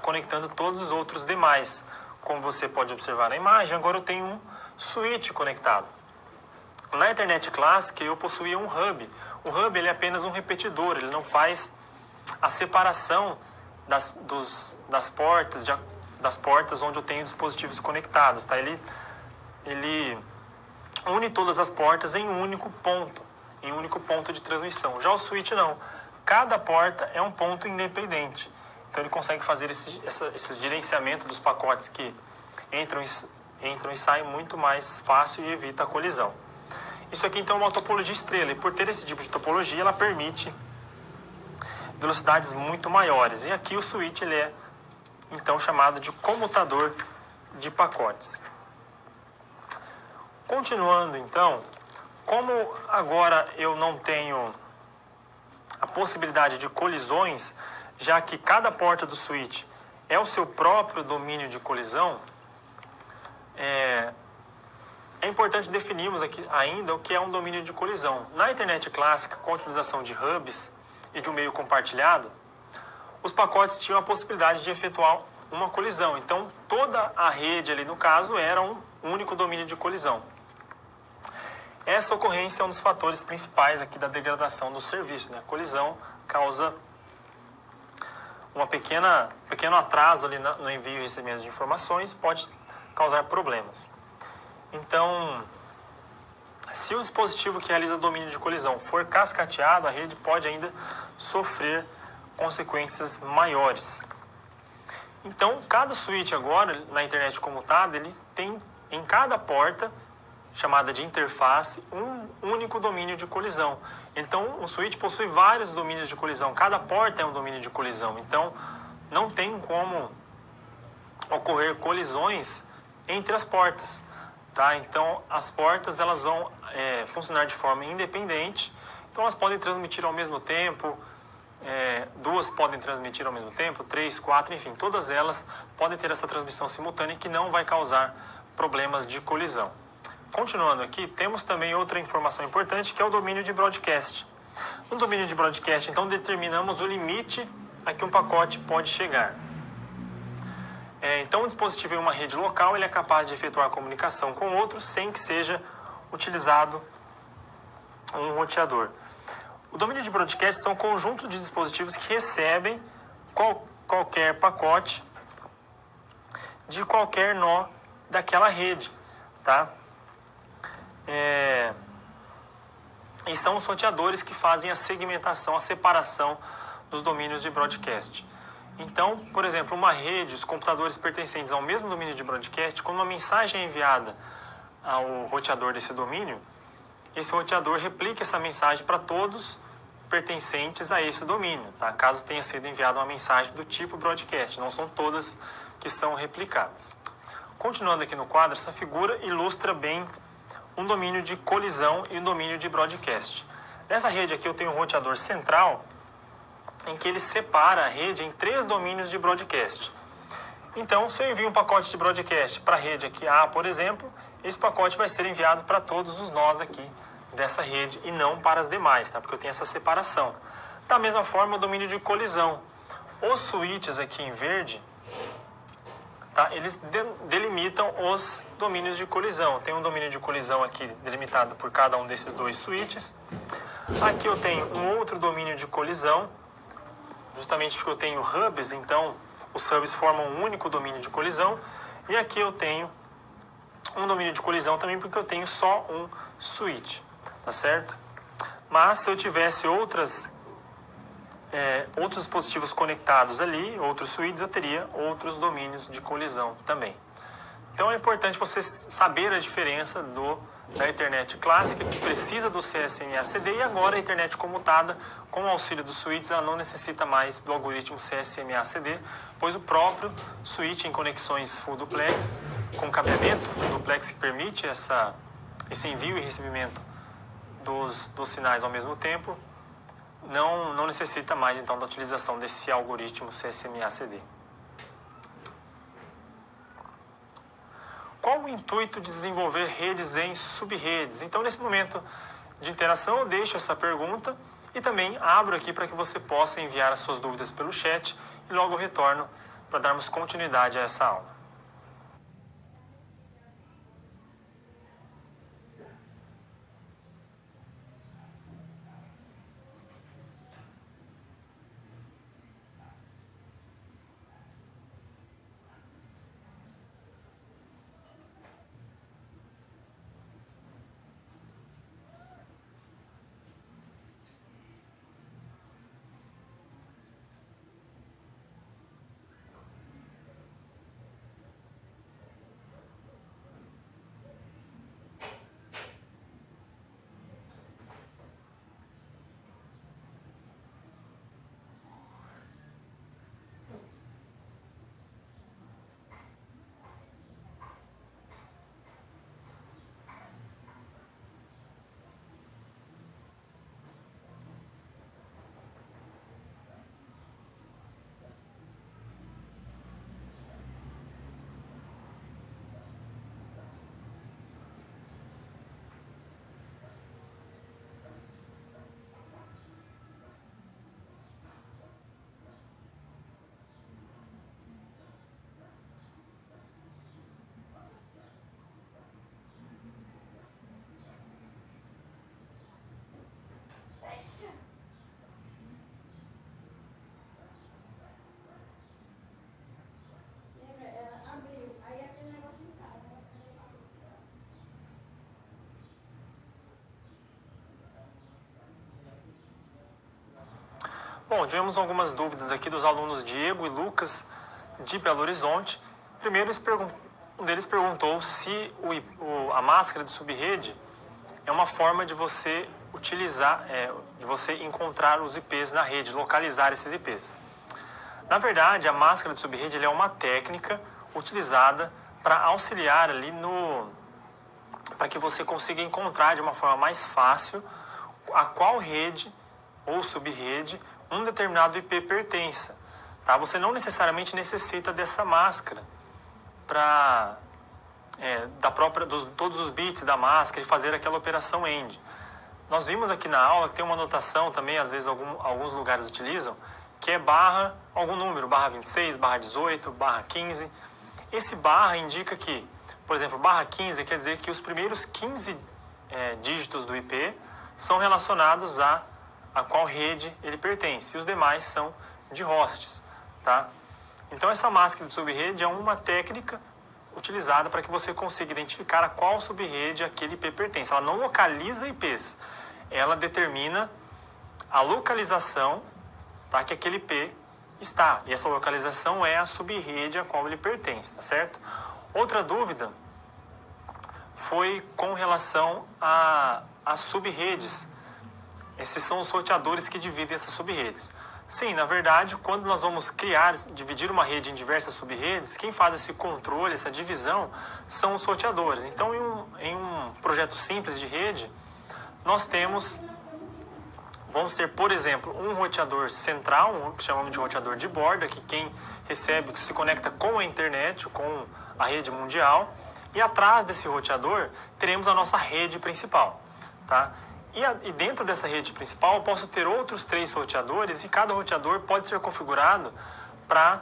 conectando todos os outros demais. Como você pode observar na imagem, agora eu tenho um switch conectado. Na internet clássica, eu possuía um hub. O hub ele é apenas um repetidor, ele não faz a separação das portas onde eu tenho dispositivos conectados. Tá? Ele une todas as portas em um único ponto de transmissão. Já o switch não. Cada porta é um ponto independente. Então ele consegue fazer esse gerenciamento dos pacotes que entram e saem muito mais fácil e evita a colisão. Isso aqui então é uma topologia estrela, e por ter esse tipo de topologia ela permite velocidades muito maiores. E aqui o switch ele é então chamado de comutador de pacotes. Continuando então, como agora eu não tenho a possibilidade de colisões, já que cada porta do switch é o seu próprio domínio de colisão, é importante definirmos aqui ainda o que é um domínio de colisão. Na internet clássica, com a utilização de hubs e de um meio compartilhado, os pacotes tinham a possibilidade de efetuar uma colisão. Então, toda a rede ali, no caso, era um único domínio de colisão. Essa ocorrência é um dos fatores principais aqui da degradação do serviço. Né? A colisão causa pequeno atraso ali no envio e recebimento de informações e pode causar problemas. Então, se o dispositivo que realiza domínio de colisão for cascateado, a rede pode ainda sofrer consequências maiores. Então, cada switch agora, na internet comutada, ele tem em cada porta, chamada de interface, um único domínio de colisão. Então, um switch possui vários domínios de colisão. Cada porta é um domínio de colisão. Então, não tem como ocorrer colisões entre as portas. Tá? Então, as portas elas vão funcionar de forma independente. Então, elas podem transmitir ao mesmo tempo. Duas podem transmitir ao mesmo tempo, 3, 4, enfim. Todas elas podem ter essa transmissão simultânea que não vai causar problemas de colisão. Continuando aqui, temos também outra informação importante, que é o domínio de broadcast. No domínio de broadcast, então, determinamos o limite a que um pacote pode chegar. Então, o dispositivo em uma rede local ele é capaz de efetuar comunicação com outros sem que seja utilizado um roteador. O domínio de broadcast são um conjunto de dispositivos que recebem qualquer pacote de qualquer nó daquela rede. Tá? E são os roteadores que fazem a segmentação, a separação dos domínios de broadcast. Então, por exemplo, uma rede, os computadores pertencentes ao mesmo domínio de broadcast, quando uma mensagem é enviada ao roteador desse domínio, esse roteador replique essa mensagem para todos pertencentes a esse domínio, tá? Caso tenha sido enviada uma mensagem do tipo broadcast, não são todas que são replicadas. Continuando aqui no quadro, essa figura ilustra bem um domínio de colisão e um domínio de broadcast. Nessa rede aqui eu tenho um roteador central, em que ele separa a rede em 3 domínios de broadcast. Então, se eu envio um pacote de broadcast para a rede aqui A, por exemplo, esse pacote vai ser enviado para todos os nós aqui dessa rede e não para as demais, tá? Porque eu tenho essa separação. Da mesma forma, o domínio de colisão. Os switches aqui em verde, tá? Eles delimitam os domínios de colisão. Tem um domínio de colisão aqui delimitado por cada um desses 2 switches. Aqui eu tenho um outro domínio de colisão, justamente porque eu tenho hubs, então os hubs formam um único domínio de colisão. E aqui eu tenho um domínio de colisão também porque eu tenho só um switch, tá certo? Mas se eu tivesse outros dispositivos conectados ali, outros switches, eu teria outros domínios de colisão também. Então é importante você saber a diferença da Ethernet clássica, que precisa do CSMA/CD, e agora a Ethernet comutada, com o auxílio dos switches, ela não necessita mais do algoritmo CSMA/CD, pois o próprio switch em conexões full duplex, com cabeamento full duplex que permite esse envio e recebimento dos sinais ao mesmo tempo, não necessita mais então da utilização desse algoritmo CSMA/CD. Qual o intuito de desenvolver redes em subredes? Então, nesse momento de interação, eu deixo essa pergunta e também abro aqui para que você possa enviar as suas dúvidas pelo chat e logo retorno para darmos continuidade a essa aula. Bom, tivemos algumas dúvidas aqui dos alunos Diego e Lucas de Belo Horizonte. Primeiro, um deles perguntou se a máscara de subrede é uma forma de você utilizar, de você encontrar os IPs na rede, localizar esses IPs. Na verdade, a máscara de subrede é uma técnica utilizada para auxiliar ali para que você consiga encontrar de uma forma mais fácil a qual rede ou subrede um determinado IP pertença. Tá? Você não necessariamente necessita dessa máscara para todos os bits da máscara e fazer aquela operação AND. Nós vimos aqui na aula que tem uma notação também, às vezes alguns lugares utilizam, que é barra algum número, barra 26, barra 18, barra 15. Esse barra indica que, por exemplo, barra 15 quer dizer que os primeiros 15 dígitos do IP são relacionados a qual rede ele pertence, e os demais são de hosts. Tá? Então essa máscara de subrede é uma técnica utilizada para que você consiga identificar a qual subrede aquele IP pertence. Ela não localiza IPs, ela determina a localização, tá, que aquele IP está. E essa localização é a subrede a qual ele pertence, tá certo? Outra dúvida foi com relação as sub-redes. Esses são os roteadores que dividem essas sub-redes. Sim, na verdade, quando nós vamos dividir uma rede em diversas sub-redes, quem faz esse controle, essa divisão, são os roteadores. Então, em um projeto simples de rede, nós vamos ter, por exemplo, um roteador central, que chamamos de roteador de borda, que quem recebe, que se conecta com a internet, com a rede mundial, e atrás desse roteador teremos a nossa rede principal, tá? E dentro dessa rede principal eu posso ter outros 3 roteadores, e cada roteador pode ser configurado para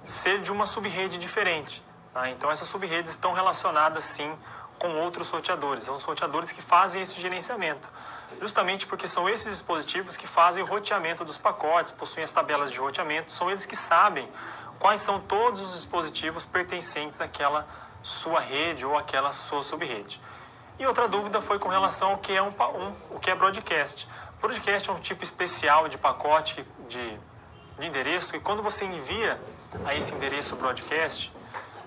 ser de uma sub-rede diferente, tá? Então essas sub-redes estão relacionadas sim com outros roteadores, são os roteadores que fazem esse gerenciamento, justamente porque são esses dispositivos que fazem o roteamento dos pacotes, possuem as tabelas de roteamento, são eles que sabem quais são todos os dispositivos pertencentes àquela sua rede ou àquela sua sub-rede. E outra dúvida foi com relação ao que é o que é broadcast. Broadcast é um tipo especial de pacote de endereço, e quando você envia a esse endereço broadcast,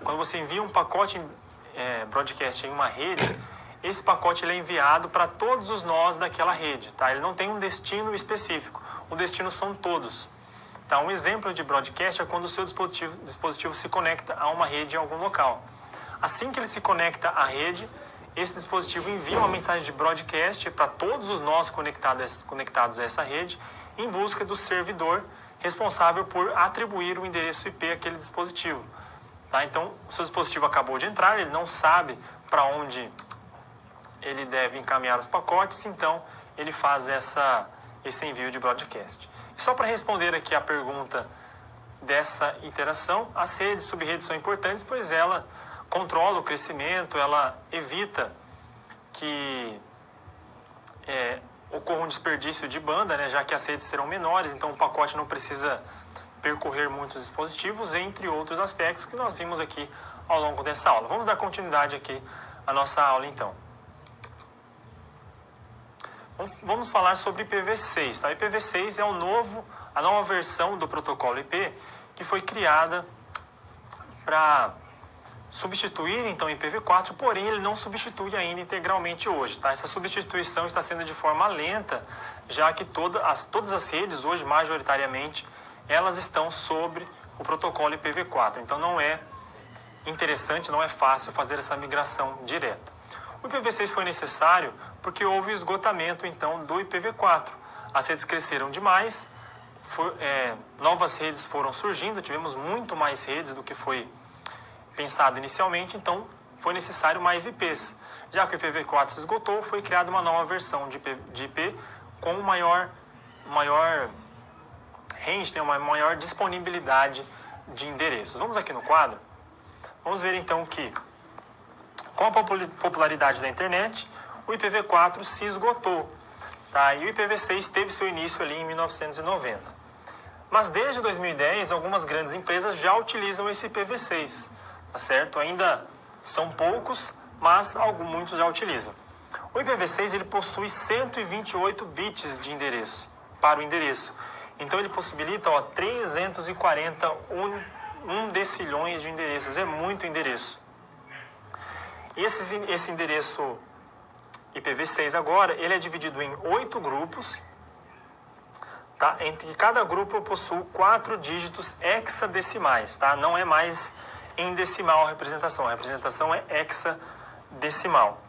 quando você envia um pacote broadcast em uma rede, esse pacote ele é enviado para todos os nós daquela rede, tá? Ele não tem um destino específico, o destino são todos. Tá? Um exemplo de broadcast é quando o seu dispositivo se conecta a uma rede em algum local. Assim que ele se conecta à rede, esse dispositivo envia uma mensagem de broadcast para todos os nós conectados a essa rede, em busca do servidor responsável por atribuir o endereço IP àquele dispositivo. Tá? Então, o seu dispositivo acabou de entrar, ele não sabe para onde ele deve encaminhar os pacotes, então ele faz esse envio de broadcast. E só para responder aqui a pergunta dessa interação, as redes, sub-redes são importantes, pois ela controla o crescimento, ela evita que ocorra um desperdício de banda, né, já que as redes serão menores, então o pacote não precisa percorrer muitos dispositivos, entre outros aspectos que nós vimos aqui ao longo dessa aula. Vamos dar continuidade aqui à nossa aula, então. Vamos falar sobre IPv6. Tá? IPv6 é a nova versão do protocolo IP que foi criada para substituir então IPv4, porém ele não substitui ainda integralmente hoje. Tá? Essa substituição está sendo de forma lenta, já que todas as redes hoje, majoritariamente, elas estão sobre o protocolo IPv4. Então não é interessante, não é fácil fazer essa migração direta. O IPv6 foi necessário porque houve esgotamento então do IPv4. As redes cresceram demais, novas redes foram surgindo, tivemos muito mais redes do que foi pensado inicialmente, então foi necessário mais IPs. Já que o IPv4 se esgotou, foi criada uma nova versão de IP com maior range, né, uma maior disponibilidade de endereços. Vamos aqui no quadro. Vamos ver então que, com a popularidade da internet, o IPv4 se esgotou. Tá? E o IPv6 teve seu início ali em 1990. Mas desde 2010, algumas grandes empresas já utilizam esse IPv6. Tá certo? Ainda são poucos, mas muitos já utilizam. O IPv6 ele possui 128 bits de endereço, para o endereço. Então ele possibilita 341 decilhões de endereços. É muito endereço. E esse endereço IPv6 agora, ele é dividido em 8 grupos, tá? Entre que cada grupo possui 4 dígitos hexadecimais, tá? Não é mais em decimal a representação é hexadecimal.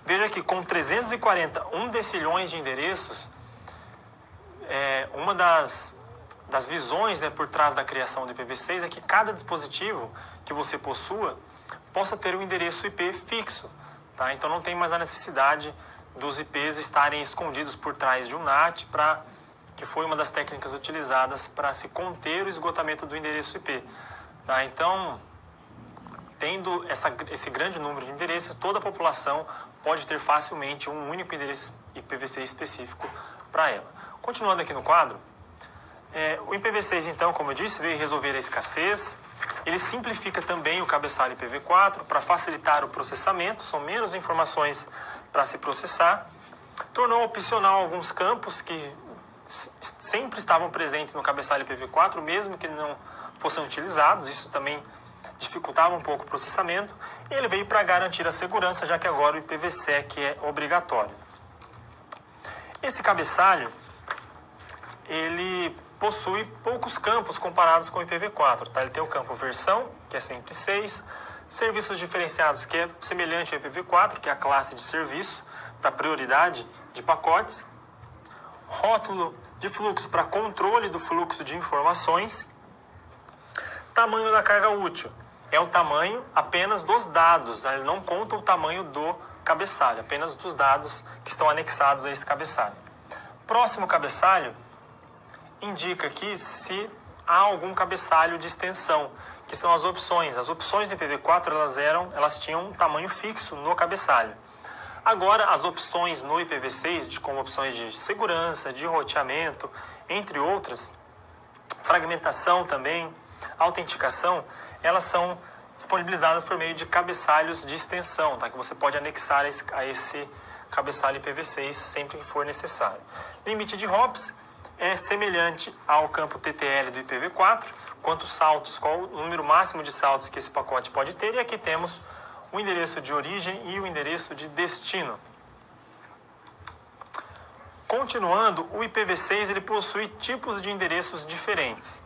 Veja que com 341 decilhões de endereços, uma das visões, né, por trás da criação do IPv6 é que cada dispositivo que você possua possa ter um endereço IP fixo. Tá? Então não tem mais a necessidade dos IPs estarem escondidos por trás de um NAT, que foi uma das técnicas utilizadas para se conter o esgotamento do endereço IP. Tá? Então, tendo esse grande número de endereços, toda a população pode ter facilmente um único endereço IPv6 específico para ela. Continuando aqui no quadro, o IPv6, então, como eu disse, veio resolver a escassez. Ele simplifica também o cabeçalho IPv4 para facilitar o processamento, são menos informações para se processar. Tornou opcional alguns campos que sempre estavam presentes no cabeçalho IPv4, mesmo que não fossem utilizados. Isso também dificultava um pouco o processamento, e ele veio para garantir a segurança, já que agora o IPv6 é obrigatório. Esse cabeçalho, ele possui poucos campos comparados com o IPv4. Tá? Ele tem o campo versão, que é sempre 6, serviços diferenciados, que é semelhante ao IPv4, que é a classe de serviço, para prioridade de pacotes, rótulo de fluxo para controle do fluxo de informações, tamanho da carga útil, é o tamanho apenas dos dados, ele não conta o tamanho do cabeçalho, apenas dos dados que estão anexados a esse cabeçalho. Próximo cabeçalho indica aqui se há algum cabeçalho de extensão, que são as opções. As opções do IPv4 elas tinham um tamanho fixo no cabeçalho. Agora, as opções no IPv6, como opções de segurança, de roteamento, entre outras, fragmentação também, autenticação, elas são disponibilizadas por meio de cabeçalhos de extensão, tá? Que você pode anexar a esse cabeçalho IPv6 sempre que for necessário. Limite de hops é semelhante ao campo TTL do IPv4, quantos saltos, qual o número máximo de saltos que esse pacote pode ter, e aqui temos o endereço de origem e o endereço de destino. Continuando, o IPv6 ele possui tipos de endereços diferentes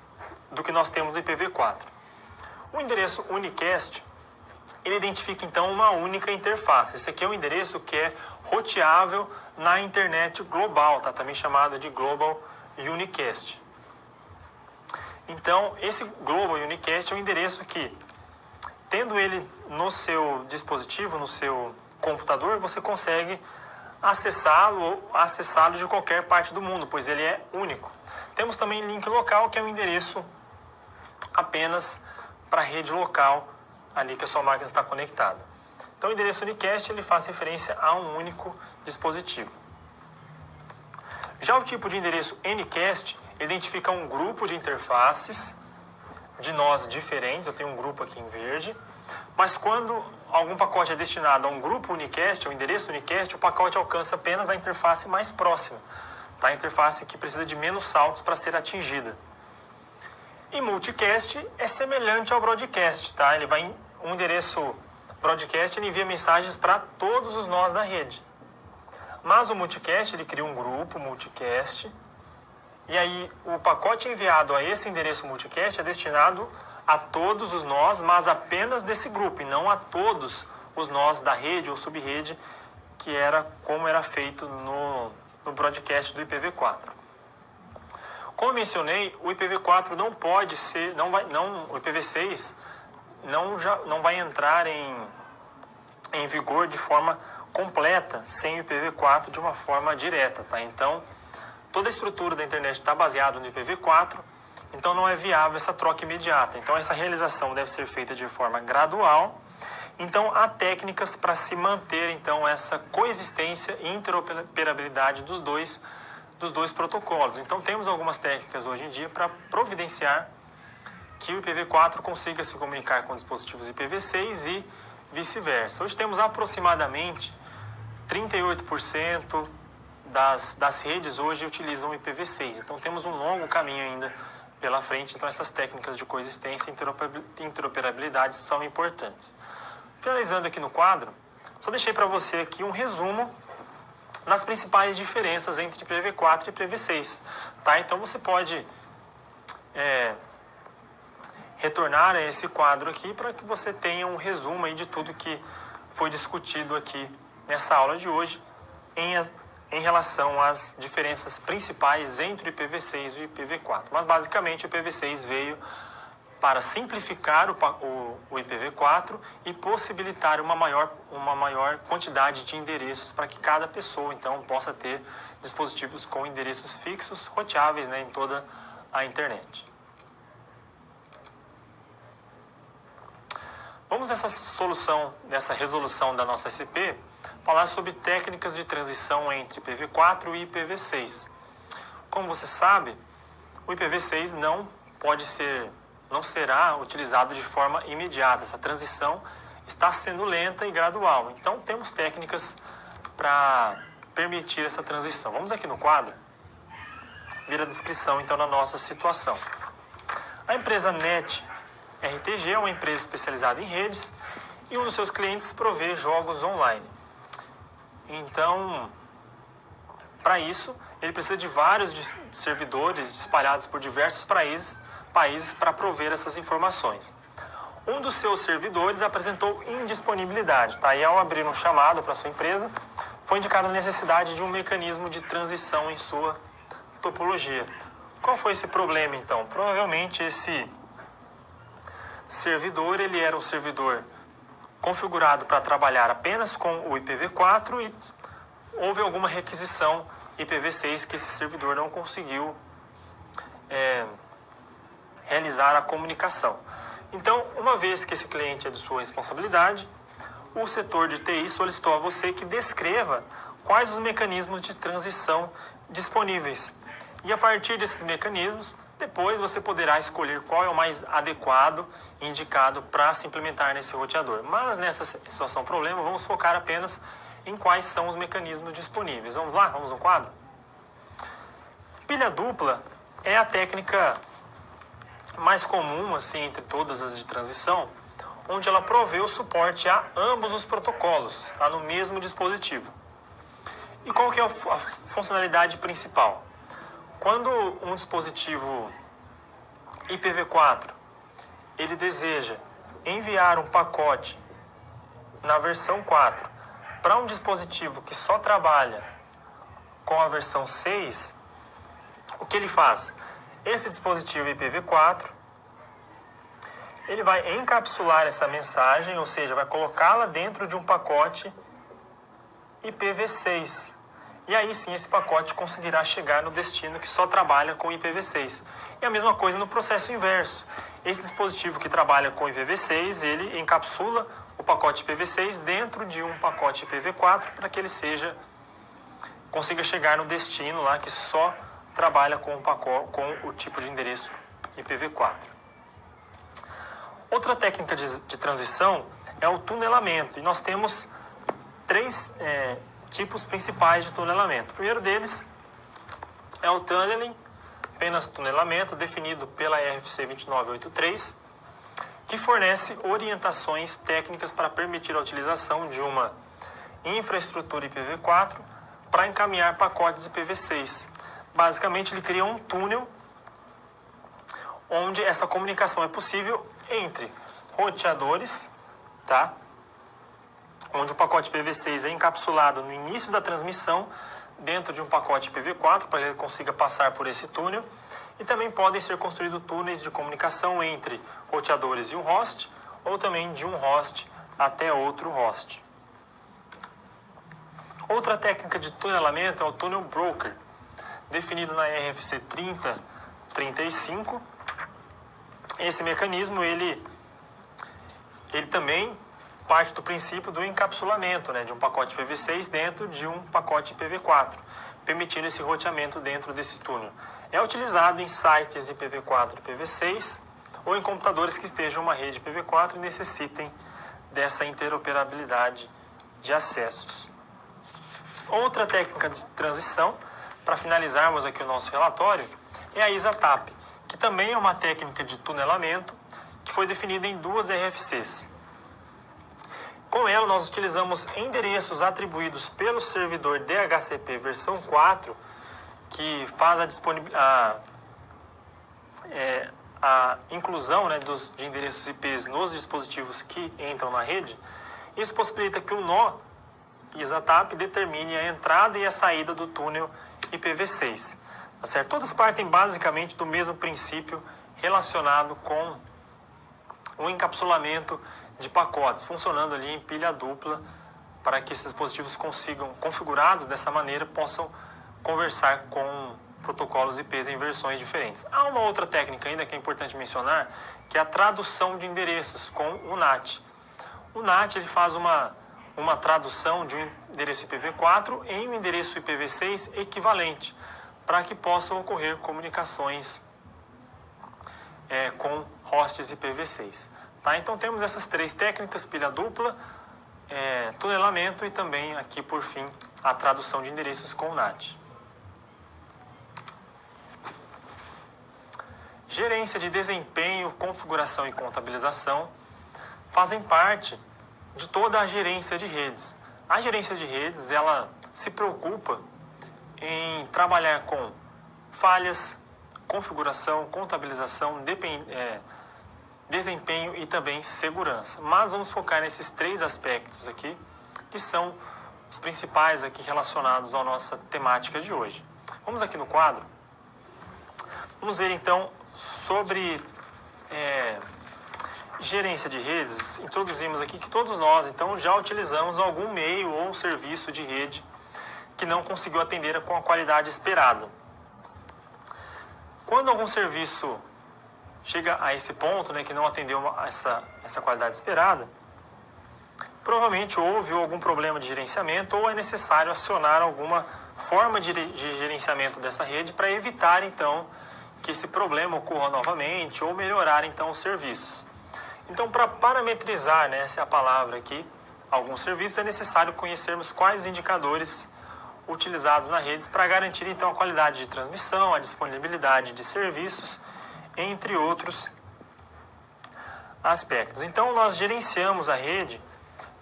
do que nós temos no IPv4. O endereço unicast, ele identifica então uma única interface. Esse aqui é um endereço que é roteável na internet global, tá? Também chamado de Global Unicast. Então, esse Global Unicast é um endereço que, tendo ele no seu dispositivo, no seu computador, você consegue acessá-lo de qualquer parte do mundo, pois ele é único. Temos também link local, que é um endereço apenas para a rede local, ali que a sua máquina está conectada. Então, o endereço unicast ele faz referência a um único dispositivo. Já o tipo de endereço Ncast identifica um grupo de interfaces de nós diferentes. Eu tenho um grupo aqui em verde, mas quando algum pacote é destinado a um grupo unicast, ao endereço unicast, o pacote alcança apenas a interface mais próxima, tá? A interface que precisa de menos saltos para ser atingida. E multicast é semelhante ao broadcast, tá? Um endereço broadcast ele envia mensagens para todos os nós da rede. Mas o multicast ele cria um grupo multicast, e aí o pacote enviado a esse endereço multicast é destinado a todos os nós, mas apenas desse grupo, e não a todos os nós da rede ou subrede, que era como era feito no broadcast do IPv4. Como mencionei, o IPv4 não pode ser, o IPv6 não vai entrar em vigor de forma completa sem o IPv4 de uma forma direta, tá? Então, toda a estrutura da internet está baseada no IPv4, então não é viável essa troca imediata. Então, essa realização deve ser feita de forma gradual. Então, há técnicas para se manter então essa coexistência e interoperabilidade dos dois protocolos. Então, temos algumas técnicas hoje em dia para providenciar que o IPv4 consiga se comunicar com dispositivos IPv6 e vice-versa. Hoje temos aproximadamente 38% das redes hoje utilizam o IPv6. Então, temos um longo caminho ainda pela frente. Então, essas técnicas de coexistência e interoperabilidade são importantes. Finalizando aqui no quadro, só deixei para você aqui um resumo das principais diferenças entre IPv4 e IPv6. Tá? Então, você pode retornar a esse quadro aqui para que você tenha um resumo aí de tudo que foi discutido aqui nessa aula de hoje em relação às diferenças principais entre o IPv6 e o IPv4. Mas, basicamente, o IPv6 veio para simplificar o IPv4 e possibilitar uma maior quantidade de endereços para que cada pessoa, então, possa ter dispositivos com endereços fixos, roteáveis, né, em toda a internet. Vamos nessa resolução da nossa SCP, falar sobre técnicas de transição entre IPv4 e IPv6. Como você sabe, o IPv6 não será utilizado de forma imediata. Essa transição está sendo lenta e gradual. Então, temos técnicas para permitir essa transição. Vamos aqui no quadro, ver a descrição, então, da nossa situação. A empresa NET RTG é uma empresa especializada em redes e um dos seus clientes provê jogos online. Então, para isso, ele precisa de vários servidores espalhados por diversos países para prover essas informações. Um dos seus servidores apresentou indisponibilidade. Tá? E ao abrir um chamado para sua empresa, foi indicada a necessidade de um mecanismo de transição em sua topologia. Qual foi esse problema, então? Provavelmente esse servidor ele era um servidor configurado para trabalhar apenas com o IPv4 e houve alguma requisição IPv6 que esse servidor não conseguiu realizar a comunicação. Então, uma vez que esse cliente é de sua responsabilidade, o setor de TI solicitou a você que descreva quais os mecanismos de transição disponíveis. E a partir desses mecanismos, depois você poderá escolher qual é o mais adequado e indicado para se implementar nesse roteador. Mas nessa situação problema, vamos focar apenas em quais são os mecanismos disponíveis. Vamos lá? Vamos no quadro? Pilha dupla é a técnica mais comum assim, entre todas as de transição, onde ela provê o suporte a ambos os protocolos, tá, no mesmo dispositivo. E qual que é a funcionalidade principal? Quando um dispositivo IPv4 ele deseja enviar um pacote na versão 4 para um dispositivo que só trabalha com a versão 6, o que ele faz? Esse dispositivo IPv4 ele vai encapsular essa mensagem, ou seja, vai colocá-la dentro de um pacote IPv6. E aí sim esse pacote conseguirá chegar no destino que só trabalha com IPv6. E a mesma coisa no processo inverso. Esse dispositivo que trabalha com IPv6, ele encapsula o pacote IPv6 dentro de um pacote IPv4 para que ele consiga chegar no destino lá que só trabalha com o tipo de endereço IPv4. Outra técnica de transição é o tunelamento. E nós temos três tipos principais de tunelamento. O primeiro deles é o tunneling, apenas tunelamento, definido pela RFC 2983, que fornece orientações técnicas para permitir a utilização de uma infraestrutura IPv4 para encaminhar pacotes IPv6. Basicamente, ele cria um túnel onde essa comunicação é possível entre roteadores, tá? Onde o pacote IPv6 é encapsulado no início da transmissão dentro de um pacote IPv4 para que ele consiga passar por esse túnel, e também podem ser construídos túneis de comunicação entre roteadores e um host, ou também de um host até outro host. Outra técnica de tunelamento é o tunnel broker, definido na RFC 3035. Esse mecanismo ele também parte do princípio do encapsulamento, de um pacote IPv6 dentro de um pacote IPv4, permitindo esse roteamento dentro desse túnel. É utilizado em sites IPv4 e IPv6 ou em computadores que estejam em uma rede IPv4 e necessitem dessa interoperabilidade de acessos. Outra técnica de transição, para finalizarmos aqui o nosso relatório, é a ISA-TAP, que também é uma técnica de tunelamento que foi definida em duas RFCs. Com ela, nós utilizamos endereços atribuídos pelo servidor DHCP versão 4, que faz a inclusão de endereços IPs nos dispositivos que entram na rede. Isso possibilita que o nó ISA-TAP determine a entrada e a saída do túnel IPv6. Tá certo? Todas partem basicamente do mesmo princípio relacionado com o encapsulamento de pacotes, funcionando ali em pilha dupla, para que esses dispositivos consigam, configurados dessa maneira, possam conversar com protocolos IPs em versões diferentes. Há uma outra técnica ainda que é importante mencionar, que é a tradução de endereços com o NAT. O NAT ele faz uma tradução de um endereço IPv4 em um endereço IPv6 equivalente, para que possam ocorrer comunicações com hosts IPv6. Tá? Então temos essas três técnicas: pilha dupla, tunelamento e também aqui por fim a tradução de endereços com o NAT. Gerência de desempenho, configuração e contabilização fazem parte de toda a gerência de redes. A gerência de redes, ela se preocupa em trabalhar com falhas, configuração, contabilização, desempenho e também segurança. Mas vamos focar nesses 3 aspectos aqui, que são os principais aqui relacionados à nossa temática de hoje. Vamos aqui no quadro. Vamos ver então sobre gerência de redes. Introduzimos aqui que todos nós então já utilizamos algum meio ou serviço de rede que não conseguiu atender com a qualidade esperada. Quando algum serviço chega a esse ponto, né, que não atendeu essa qualidade esperada, provavelmente houve algum problema de gerenciamento ou é necessário acionar alguma forma de gerenciamento dessa rede para evitar então que esse problema ocorra novamente ou melhorar então os serviços. Então, para parametrizar, né, essa é a palavra aqui, alguns serviços, é necessário conhecermos quais indicadores utilizados na rede para garantir então a qualidade de transmissão, a disponibilidade de serviços, entre outros aspectos. Então, nós gerenciamos a rede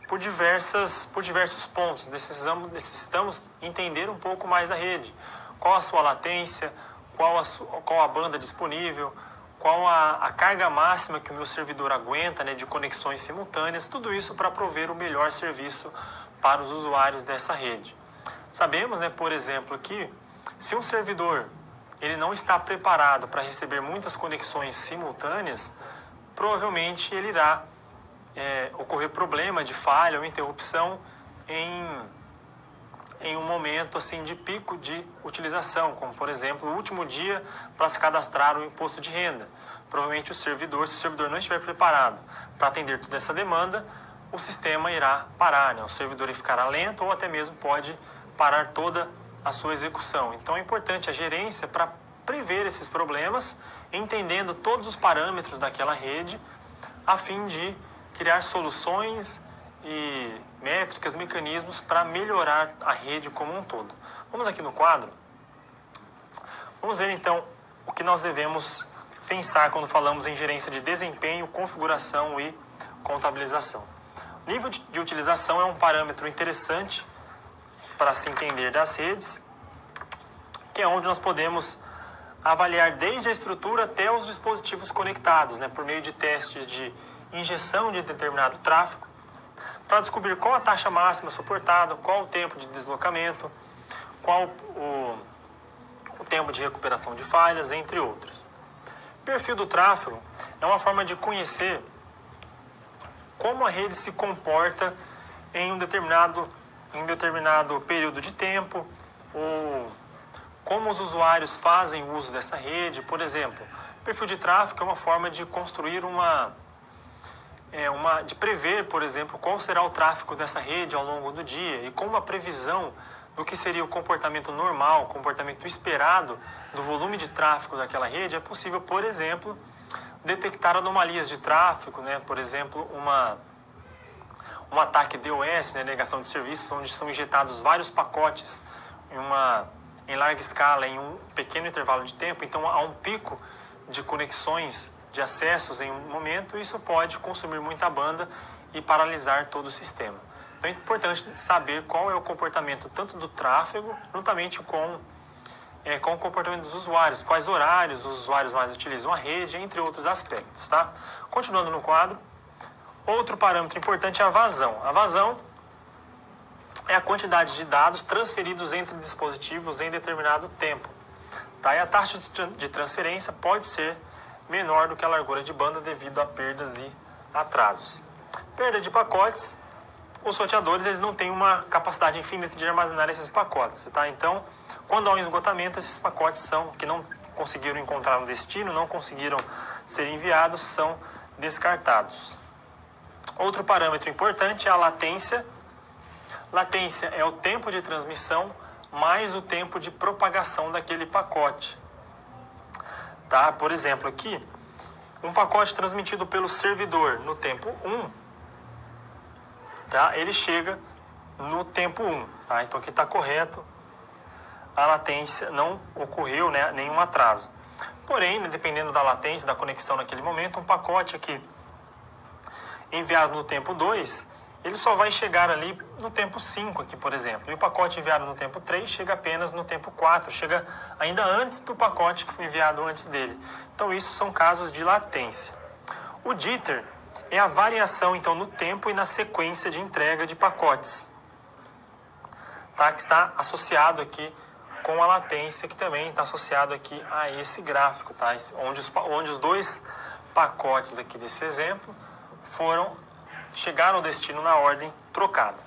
por diversos pontos. Necessitamos entender um pouco mais da rede. Qual a sua latência, qual a banda disponível, qual a carga máxima que o meu servidor aguenta, né, de conexões simultâneas, tudo isso para prover o melhor serviço para os usuários dessa rede. Sabemos, né, por exemplo, que se um servidor ele não está preparado para receber muitas conexões simultâneas, provavelmente ele irá ocorrer problema de falha ou interrupção em um momento assim de pico de utilização, como por exemplo o último dia para se cadastrar o imposto de renda. Provavelmente se o servidor não estiver preparado para atender toda essa demanda, o sistema irá parar, né? O servidor ficará lento ou até mesmo pode parar toda a sua execução. Então é importante a gerência para prever esses problemas, entendendo todos os parâmetros daquela rede, a fim de criar soluções e métricas, mecanismos para melhorar a rede como um todo. Vamos aqui no quadro. Vamos ver então o que nós devemos pensar quando falamos em gerência de desempenho, configuração e contabilização. O nível de utilização é um parâmetro interessante para se entender das redes, que é onde nós podemos avaliar desde a estrutura até os dispositivos conectados, né, por meio de testes de injeção de determinado tráfego, para descobrir qual a taxa máxima suportada, qual o tempo de deslocamento, qual o tempo de recuperação de falhas, entre outros. Perfil do tráfego é uma forma de conhecer como a rede se comporta em um determinado período de tempo, ou como os usuários fazem uso dessa rede. Por exemplo, perfil de tráfego é uma forma de construir de prever, por exemplo, qual será o tráfego dessa rede ao longo do dia e com uma previsão do que seria o comportamento normal, o comportamento esperado do volume de tráfego daquela rede, é possível, por exemplo, detectar anomalias de tráfego, né? Por exemplo, um ataque DOS, né? Negação de serviços, onde são injetados vários pacotes em larga escala, em um pequeno intervalo de tempo. Então há um pico de conexões, de acessos em um momento, e isso pode consumir muita banda e paralisar todo o sistema. Então é importante saber qual é o comportamento tanto do tráfego, juntamente com o comportamento dos usuários, quais horários os usuários mais utilizam a rede, entre outros aspectos. Tá? Continuando no quadro, outro parâmetro importante é a vazão. A vazão é a quantidade de dados transferidos entre dispositivos em determinado tempo. Tá? E a taxa de transferência pode ser menor do que a largura de banda devido a perdas e atrasos. Perda de pacotes. Os roteadores eles não têm uma capacidade infinita de armazenar esses pacotes. Tá? Então, quando há um esgotamento, esses pacotes que não conseguiram encontrar um destino, não conseguiram ser enviados, são descartados. Outro parâmetro importante é a latência. Latência é o tempo de transmissão mais o tempo de propagação daquele pacote. Tá? Por exemplo, aqui, um pacote transmitido pelo servidor no tempo 1, tá? Ele chega no tempo 1. Tá? Então aqui está correto, a latência não ocorreu, né, nenhum atraso. Porém, né, dependendo da latência, da conexão naquele momento, um pacote aqui enviado no tempo 2, ele só vai chegar ali no tempo 5 aqui, por exemplo. E o pacote enviado no tempo 3 chega apenas no tempo 4, chega ainda antes do pacote que foi enviado antes dele. Então, isso são casos de latência. O jitter é a variação, então, no tempo e na sequência de entrega de pacotes, tá? Que está associado aqui com a latência, que também está associado aqui a esse gráfico, tá? Onde os dois pacotes aqui desse exemplo chegaram ao destino na ordem trocada.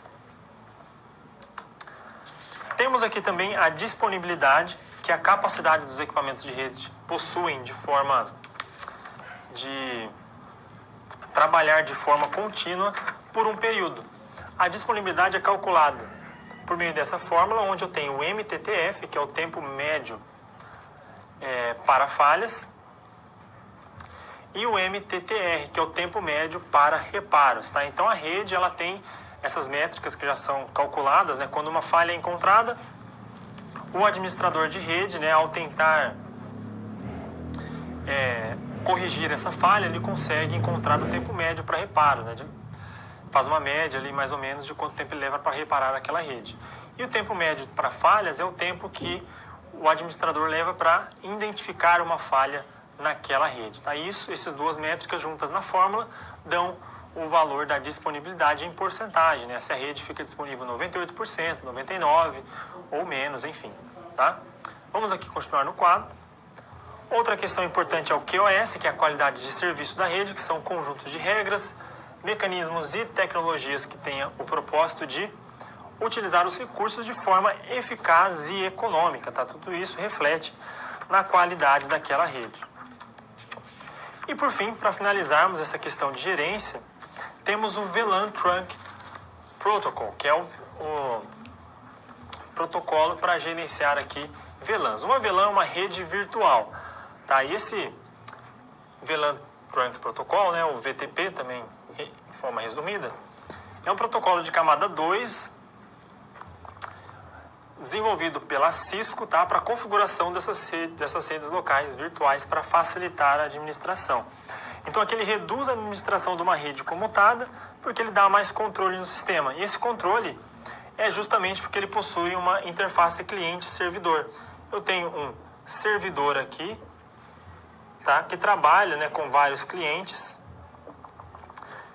Temos aqui também a disponibilidade, que é a capacidade dos equipamentos de rede possuem de forma de trabalhar de forma contínua por um período. A disponibilidade é calculada por meio dessa fórmula, onde eu tenho o MTTF, que é o tempo médio para falhas, e o MTTR, que é o tempo médio para reparos, tá? Então a rede ela tem essas métricas que já são calculadas, né? Quando uma falha é encontrada, o administrador de rede, né, ao tentar corrigir essa falha, ele consegue encontrar o tempo médio para reparo, né? Faz uma média ali mais ou menos de quanto tempo ele leva para reparar aquela rede. E o tempo médio para falhas é o tempo que o administrador leva para identificar uma falha naquela rede, tá? Essas duas métricas juntas na fórmula dão o valor da disponibilidade em porcentagem, né? Se a rede fica disponível 98%, 99% ou menos, enfim, tá? Vamos aqui continuar no quadro. Outra questão importante é o QoS, que é a qualidade de serviço da rede, que são conjuntos de regras, mecanismos e tecnologias que tenham o propósito de utilizar os recursos de forma eficaz e econômica, tá? Tudo isso reflete na qualidade daquela rede. E por fim, para finalizarmos essa questão de gerência, temos o VLAN Trunk Protocol, que é o protocolo para gerenciar aqui VLANs. Uma VLAN é uma rede virtual, tá? E esse VLAN Trunk Protocol, né, o VTP também, de forma resumida, é um protocolo de camada 2, desenvolvido pela Cisco, tá, para a configuração dessas redes locais virtuais para facilitar a administração. Então aqui ele reduz a administração de uma rede comutada, porque ele dá mais controle no sistema. E esse controle é justamente porque ele possui uma interface cliente-servidor. Eu tenho um servidor aqui, tá, que trabalha, né, com vários clientes,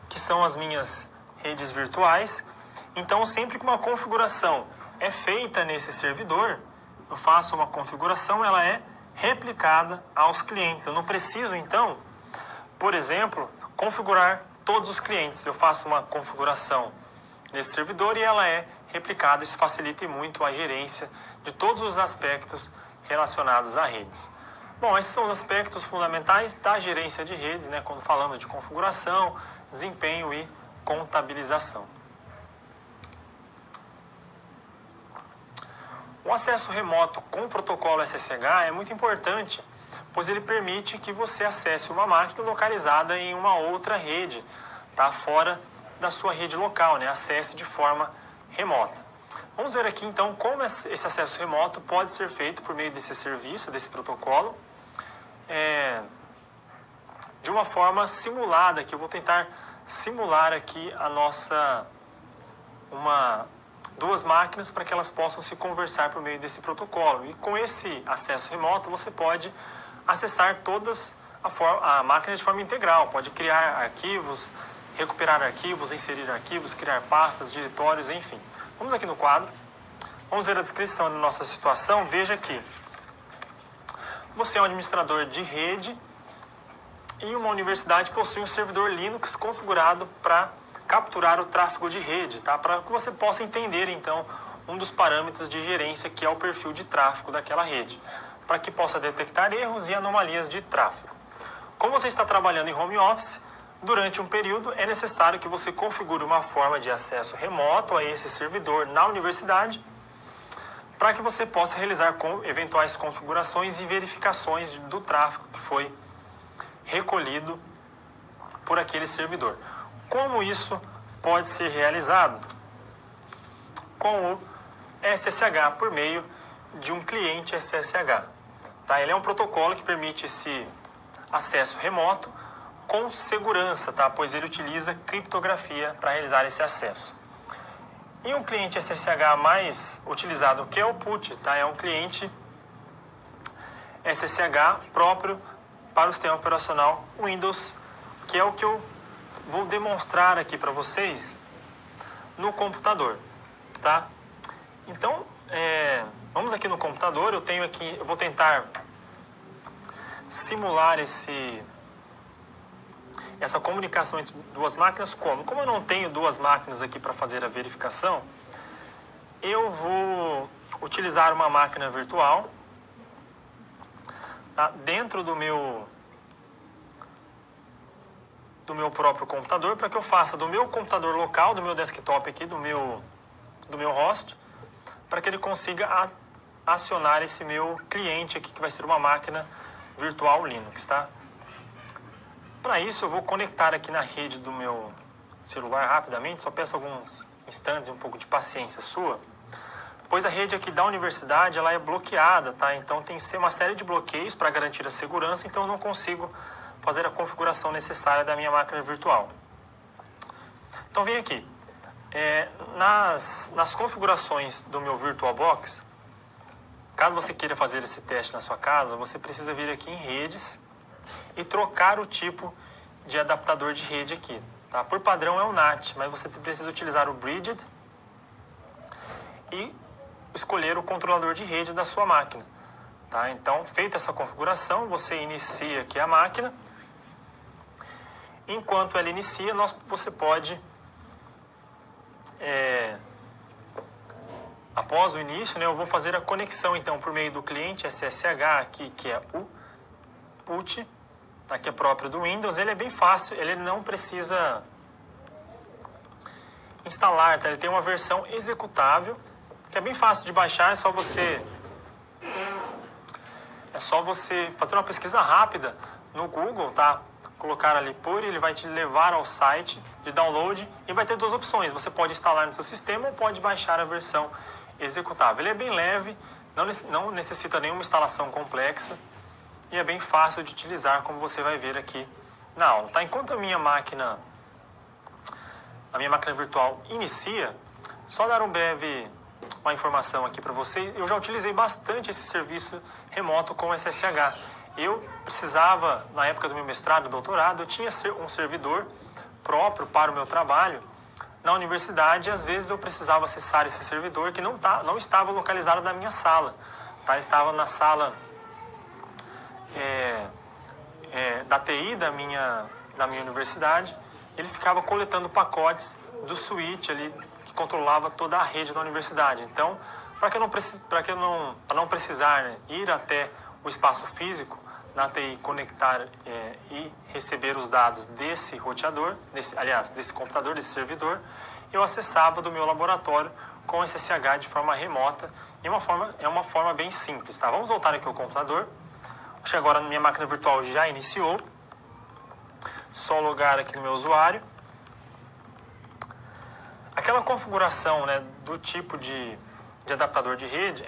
que são as minhas redes virtuais. Então sempre que uma configuração é feita nesse servidor, eu faço uma configuração, ela é replicada aos clientes. Eu não preciso, então, por exemplo, configurar todos os clientes. Eu faço uma configuração nesse servidor e ela é replicada. Isso facilita muito a gerência de todos os aspectos relacionados a redes. Bom, esses são os aspectos fundamentais da gerência de redes, né, quando falamos de configuração, desempenho e contabilização. O acesso remoto com o protocolo SSH é muito importante, pois ele permite que você acesse uma máquina localizada em uma outra rede, tá? Fora da sua rede local, né? Acesse de forma remota. Vamos ver aqui então como esse acesso remoto pode ser feito por meio desse serviço, desse protocolo, de uma forma simulada, que eu vou tentar simular aqui duas máquinas para que elas possam se conversar por meio desse protocolo. E com esse acesso remoto você pode acessar todas a máquina de forma integral, pode criar arquivos, recuperar arquivos, inserir arquivos, criar pastas, diretórios, enfim. Vamos aqui no quadro, vamos ver a descrição da nossa situação. Veja que você é um administrador de rede e uma universidade possui um servidor Linux configurado para capturar o tráfego de rede, tá? Para que você possa entender, então, um dos parâmetros de gerência, que é o perfil de tráfego daquela rede, para que possa detectar erros e anomalias de tráfego. Como você está trabalhando em home office, durante um período é necessário que você configure uma forma de acesso remoto a esse servidor na universidade, para que você possa realizar eventuais configurações e verificações do tráfego que foi recolhido por aquele servidor. Como isso pode ser realizado? Com o SSH, por meio de um cliente SSH. Tá? Ele é um protocolo que permite esse acesso remoto com segurança, tá? Pois ele utiliza criptografia para realizar esse acesso. E um cliente SSH mais utilizado, que é o PUT, tá? É um cliente SSH próprio para o sistema operacional Windows, que é o que eu vou demonstrar aqui para vocês no computador, tá? Então, vamos aqui no computador. Eu vou tentar simular essa comunicação entre duas máquinas. Como eu não tenho duas máquinas aqui para fazer a verificação, eu vou utilizar uma máquina virtual, tá? Dentro do meu próprio computador, para que eu faça do meu computador local, do meu desktop aqui, do meu host, para que ele consiga acionar esse meu cliente aqui, que vai ser uma máquina virtual Linux, tá? Para isso eu vou conectar aqui na rede do meu celular rapidamente, só peço alguns instantes e um pouco de paciência sua, pois a rede aqui da universidade ela é bloqueada, tá? Então tem uma série de bloqueios para garantir a segurança, então eu não consigo fazer a configuração necessária da minha máquina virtual. Então vem aqui, nas configurações do meu VirtualBox, caso você queira fazer esse teste na sua casa, você precisa vir aqui em redes e trocar o tipo de adaptador de rede aqui, tá? Por padrão é o NAT, mas você precisa utilizar o Bridged e escolher o controlador de rede da sua máquina, tá? Então, feita essa configuração, você inicia aqui a máquina. Enquanto ela inicia, você pode, após o início, né, eu vou fazer a conexão então por meio do cliente SSH aqui, que é o PUT, tá, que é próprio do Windows. Ele é bem fácil, ele não precisa instalar, tá? Ele tem uma versão executável que é bem fácil de baixar. É só você fazer uma pesquisa rápida no Google, tá? Colocar ali ele vai te levar ao site de download e vai ter duas opções. Você pode instalar no seu sistema ou pode baixar a versão executável. Ele é bem leve, não necessita nenhuma instalação complexa e é bem fácil de utilizar, como você vai ver aqui na aula, tá? Enquanto a minha máquina virtual inicia, só dar uma informação aqui para vocês. Eu já utilizei bastante esse serviço remoto com SSH. Eu precisava, na época do meu mestrado e doutorado, eu tinha um servidor próprio para o meu trabalho na universidade, e às vezes eu precisava acessar esse servidor que não estava localizado na minha sala, tá? Estava na sala da TI da minha não ele ficava coletando pacotes do switch ali que controlava toda a rede da universidade. Então, para não precisar, né, ir até o espaço físico na TI, conectar e receber os dados desse roteador, desse computador, desse servidor, eu acessava do meu laboratório com SSH de forma remota, e é uma forma bem simples, tá? Vamos voltar aqui ao computador. Acho que agora a minha máquina virtual já iniciou. Só logar aqui no meu usuário. Aquela configuração, né, do tipo de adaptador de rede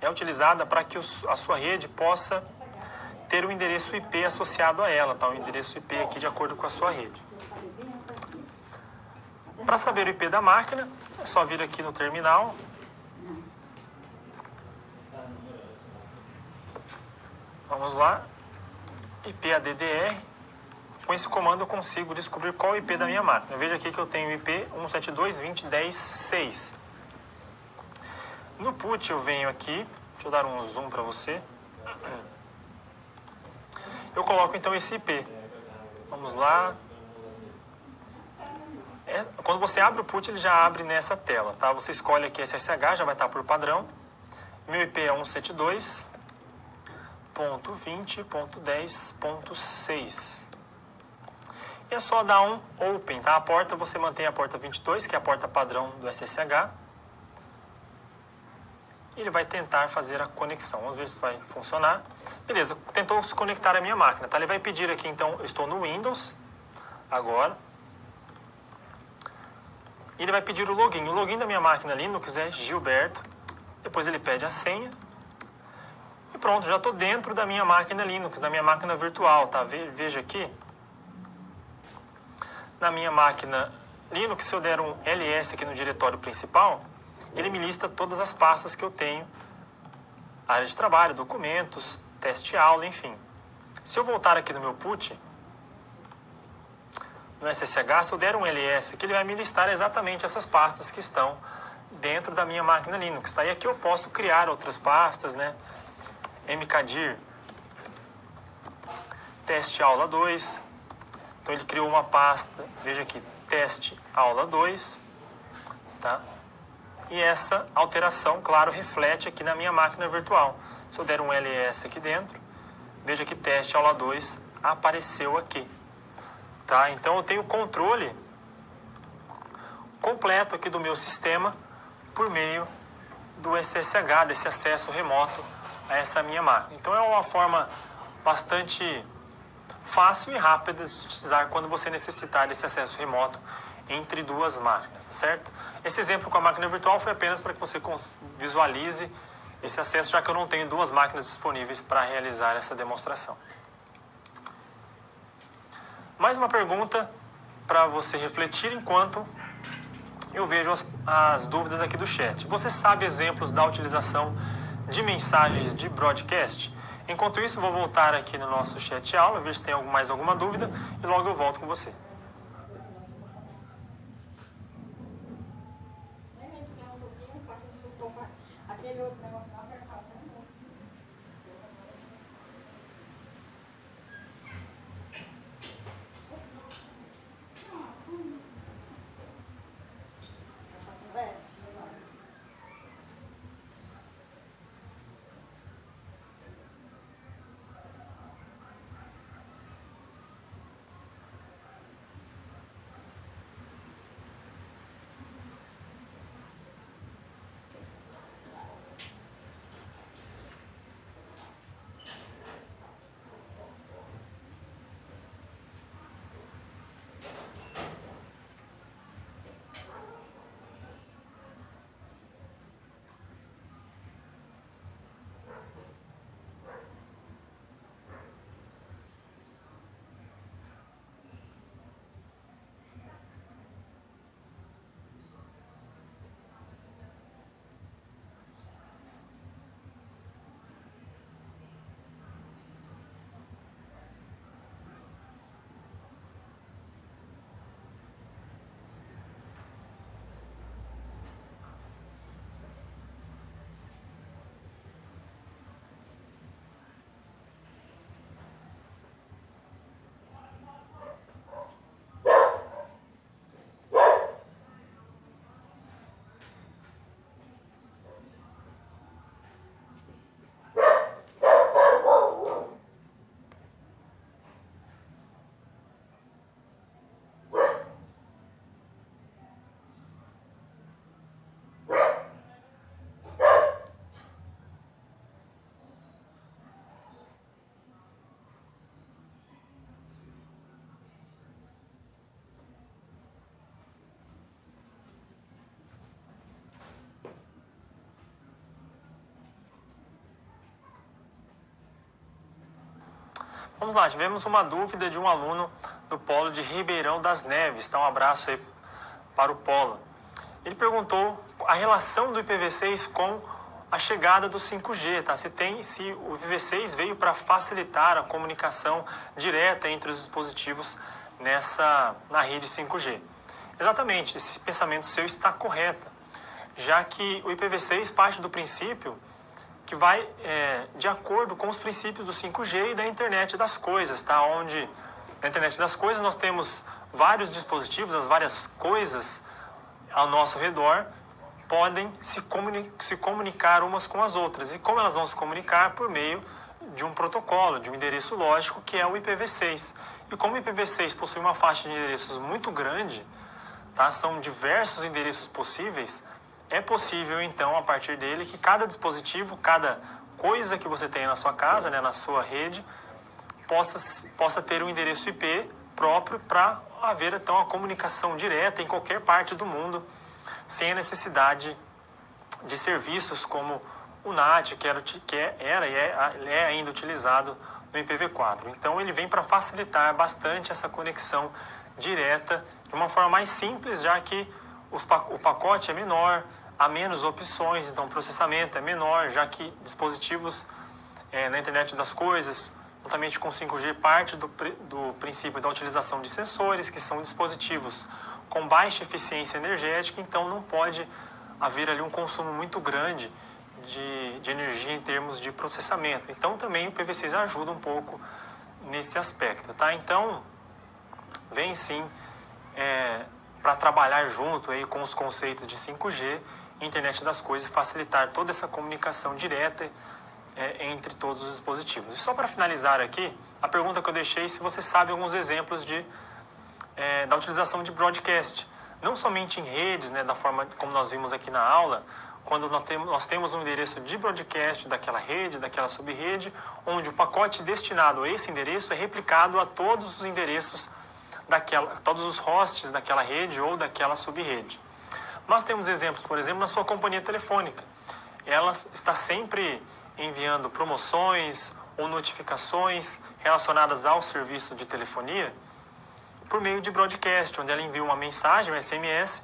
é utilizada para que a sua rede possa ter o endereço IP associado a ela, tá? O endereço IP aqui de acordo com a sua rede. Para saber o IP da máquina, é só vir aqui no terminal. Vamos lá. IP ADDR. Com esse comando eu consigo descobrir qual é o IP da minha máquina. Veja aqui que eu tenho o IP 172.20.10.6. No PUT eu venho aqui, deixa eu dar um zoom para você. Eu coloco então esse IP. Vamos lá. Quando você abre o PUT, ele já abre nessa tela, tá? Você escolhe aqui SSH, já vai estar por padrão. Meu IP é 172.20.10.6. E é só dar um open, tá? A porta, você mantém a porta 22, que é a porta padrão do SSH. Ele vai tentar fazer a conexão. Vamos ver se vai funcionar. Beleza, tentou se conectar à minha máquina, tá? Ele vai pedir aqui, então, eu estou no Windows agora. E ele vai pedir o login. O login da minha máquina Linux é Gilberto. Depois ele pede a senha. E E pronto, já estou dentro da minha máquina Linux, da minha máquina virtual, tá? Veja aqui. Na minha máquina Linux, se eu der um ls aqui no diretório principal, ele me lista todas as pastas que eu tenho. Área de trabalho, documentos, teste aula, enfim. Se eu voltar aqui no meu put, no SSH, se eu der um ls aqui, ele vai me listar exatamente essas pastas que estão dentro da minha máquina Linux, tá? E aqui eu posso criar outras pastas, né? mkdir teste aula 2. Então ele criou uma pasta, veja aqui, teste aula 2, tá? E essa alteração, claro, reflete aqui na minha máquina virtual. Se eu der um ls aqui dentro, veja que teste aula 2 apareceu aqui, tá? Então eu tenho controle completo aqui do meu sistema por meio do SSH, desse acesso remoto a essa minha máquina. Então é uma forma bastante fácil e rápida de utilizar quando você necessitar desse acesso remoto entre duas máquinas, certo? Esse exemplo com a máquina virtual foi apenas para que você visualize esse acesso, já que eu não tenho duas máquinas disponíveis para realizar essa demonstração. Mais uma pergunta para você refletir enquanto eu vejo as dúvidas aqui do chat. Você sabe exemplos da utilização de mensagens de broadcast? Enquanto isso, vou voltar aqui no nosso chat aula, ver se tem mais alguma dúvida e logo eu volto com você. Vamos lá, tivemos uma dúvida de um aluno do Polo de Ribeirão das Neves. Então, um abraço aí para o Polo. Ele perguntou a relação do IPv6 com a chegada do 5G, tá? Se o IPv6 veio para facilitar a comunicação direta entre os dispositivos na rede 5G. Exatamente, esse pensamento seu está correto, já que o IPv6 parte do princípio que vai de acordo com os princípios do 5G e da internet das coisas, tá? Onde na internet das coisas nós temos vários dispositivos, as várias coisas ao nosso redor podem se comunicar umas com as outras. E como elas vão se comunicar? Por meio de um protocolo, de um endereço lógico, que é o IPv6. E como o IPv6 possui uma faixa de endereços muito grande, tá? São diversos endereços possíveis. É possível, então, a partir dele, que cada dispositivo, cada coisa que você tem na sua casa, né, na sua rede, possa ter um endereço IP próprio para haver, então, a comunicação direta em qualquer parte do mundo, sem a necessidade de serviços como o NAT, que era e é ainda utilizado no IPv4. Então ele vem para facilitar bastante essa conexão direta de uma forma mais simples, já que o pacote é menor, há menos opções, então o processamento é menor, já que dispositivos na internet das coisas, juntamente com 5G, parte do princípio da utilização de sensores, que são dispositivos com baixa eficiência energética, então não pode haver ali um consumo muito grande de energia em termos de processamento. Então também o PV6 ajuda um pouco nesse aspecto, tá? Então vem sim para trabalhar junto aí com os conceitos de 5G, internet das coisas, e facilitar toda essa comunicação direta entre todos os dispositivos. E só para finalizar aqui, a pergunta que eu deixei, se você sabe alguns exemplos da utilização de broadcast, não somente em redes, né, da forma como nós vimos aqui na aula, quando nós temos um endereço de broadcast daquela rede, daquela subrede, onde o pacote destinado a esse endereço é replicado a todos os endereços todos os hosts daquela rede ou daquela subrede. Mas temos exemplos, por exemplo, na sua companhia telefônica. Ela está sempre enviando promoções ou notificações relacionadas ao serviço de telefonia por meio de broadcast, onde ela envia uma mensagem, um SMS,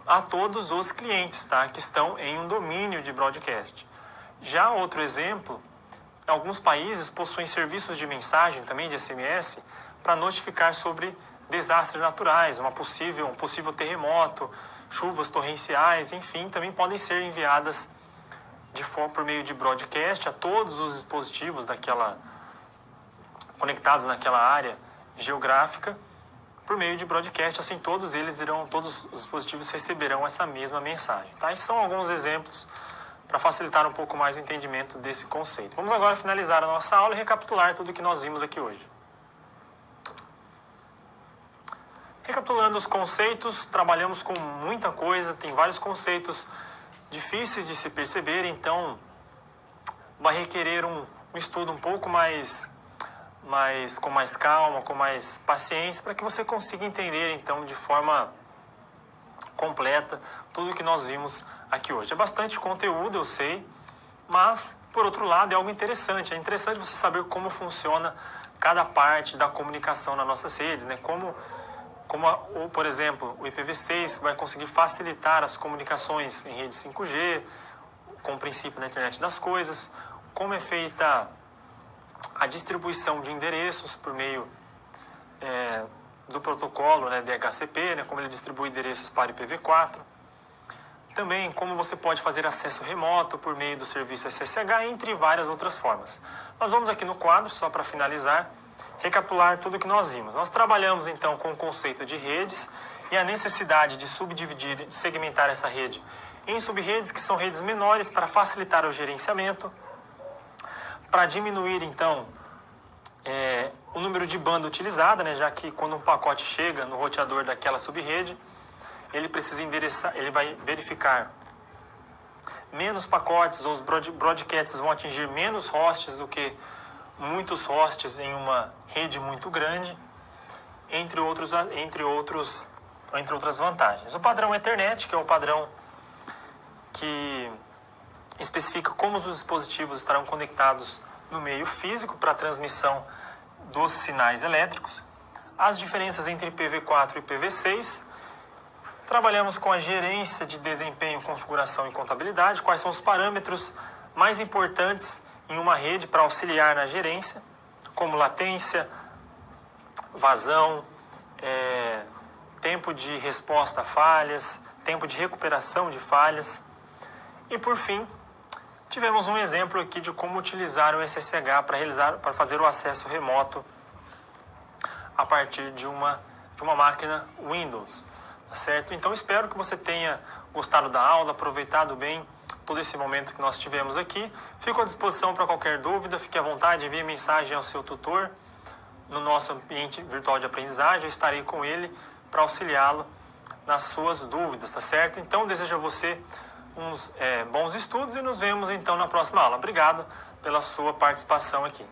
a todos os clientes, tá, que estão em um domínio de broadcast. Já outro exemplo, alguns países possuem serviços de mensagem, também de SMS, para notificar sobre desastres naturais, um possível terremoto, chuvas torrenciais, enfim, também podem ser enviadas por meio de broadcast a todos os dispositivos conectados naquela área geográfica, por meio de broadcast, assim todos os dispositivos receberão essa mesma mensagem, tá? E são alguns exemplos para facilitar um pouco mais o entendimento desse conceito. Vamos agora finalizar a nossa aula e recapitular tudo o que nós vimos aqui hoje. Recapitulando os conceitos, trabalhamos com muita coisa, tem vários conceitos difíceis de se perceber, então vai requerer um estudo um pouco com mais calma, com mais paciência, para que você consiga entender então de forma completa tudo que nós vimos aqui hoje. É bastante conteúdo, eu sei, mas por outro lado é algo interessante. É interessante você saber como funciona cada parte da comunicação nas nossas redes, né? Por exemplo, o IPv6 vai conseguir facilitar as comunicações em rede 5G, com o princípio da internet das coisas, como é feita a distribuição de endereços por meio do protocolo, né, DHCP, né, como ele distribui endereços para IPv4. Também como você pode fazer acesso remoto por meio do serviço SSH, entre várias outras formas. Nós vamos aqui no quadro, só para finalizar, recapitular tudo que nós vimos. Nós trabalhamos então com o conceito de redes e a necessidade de subdividir, de segmentar essa rede em subredes, que são redes menores, para facilitar o gerenciamento, para diminuir então o número de banda utilizada, né, já que quando um pacote chega no roteador daquela subrede, ele precisa endereçar, ele vai verificar menos pacotes, ou os broadcasts vão atingir menos hosts do que muitos hosts em uma rede muito grande, entre outras vantagens. O padrão Ethernet, que é o padrão que especifica como os dispositivos estarão conectados no meio físico para a transmissão dos sinais elétricos. As diferenças entre IPv4 e IPv6. Trabalhamos com a gerência de desempenho, configuração e contabilidade, quais são os parâmetros mais importantes em uma rede para auxiliar na gerência, como latência, vazão, tempo de resposta a falhas, tempo de recuperação de falhas. E por fim, tivemos um exemplo aqui de como utilizar o SSH para fazer o acesso remoto a partir de uma máquina Windows, tá certo? Então espero que você tenha gostado da aula, aproveitado bem todo esse momento que nós tivemos aqui. Fico à disposição para qualquer dúvida, fique à vontade, envie mensagem ao seu tutor no nosso ambiente virtual de aprendizagem, eu estarei com ele para auxiliá-lo nas suas dúvidas, tá certo? Então desejo a você uns bons estudos e nos vemos então na próxima aula. Obrigado pela sua participação aqui.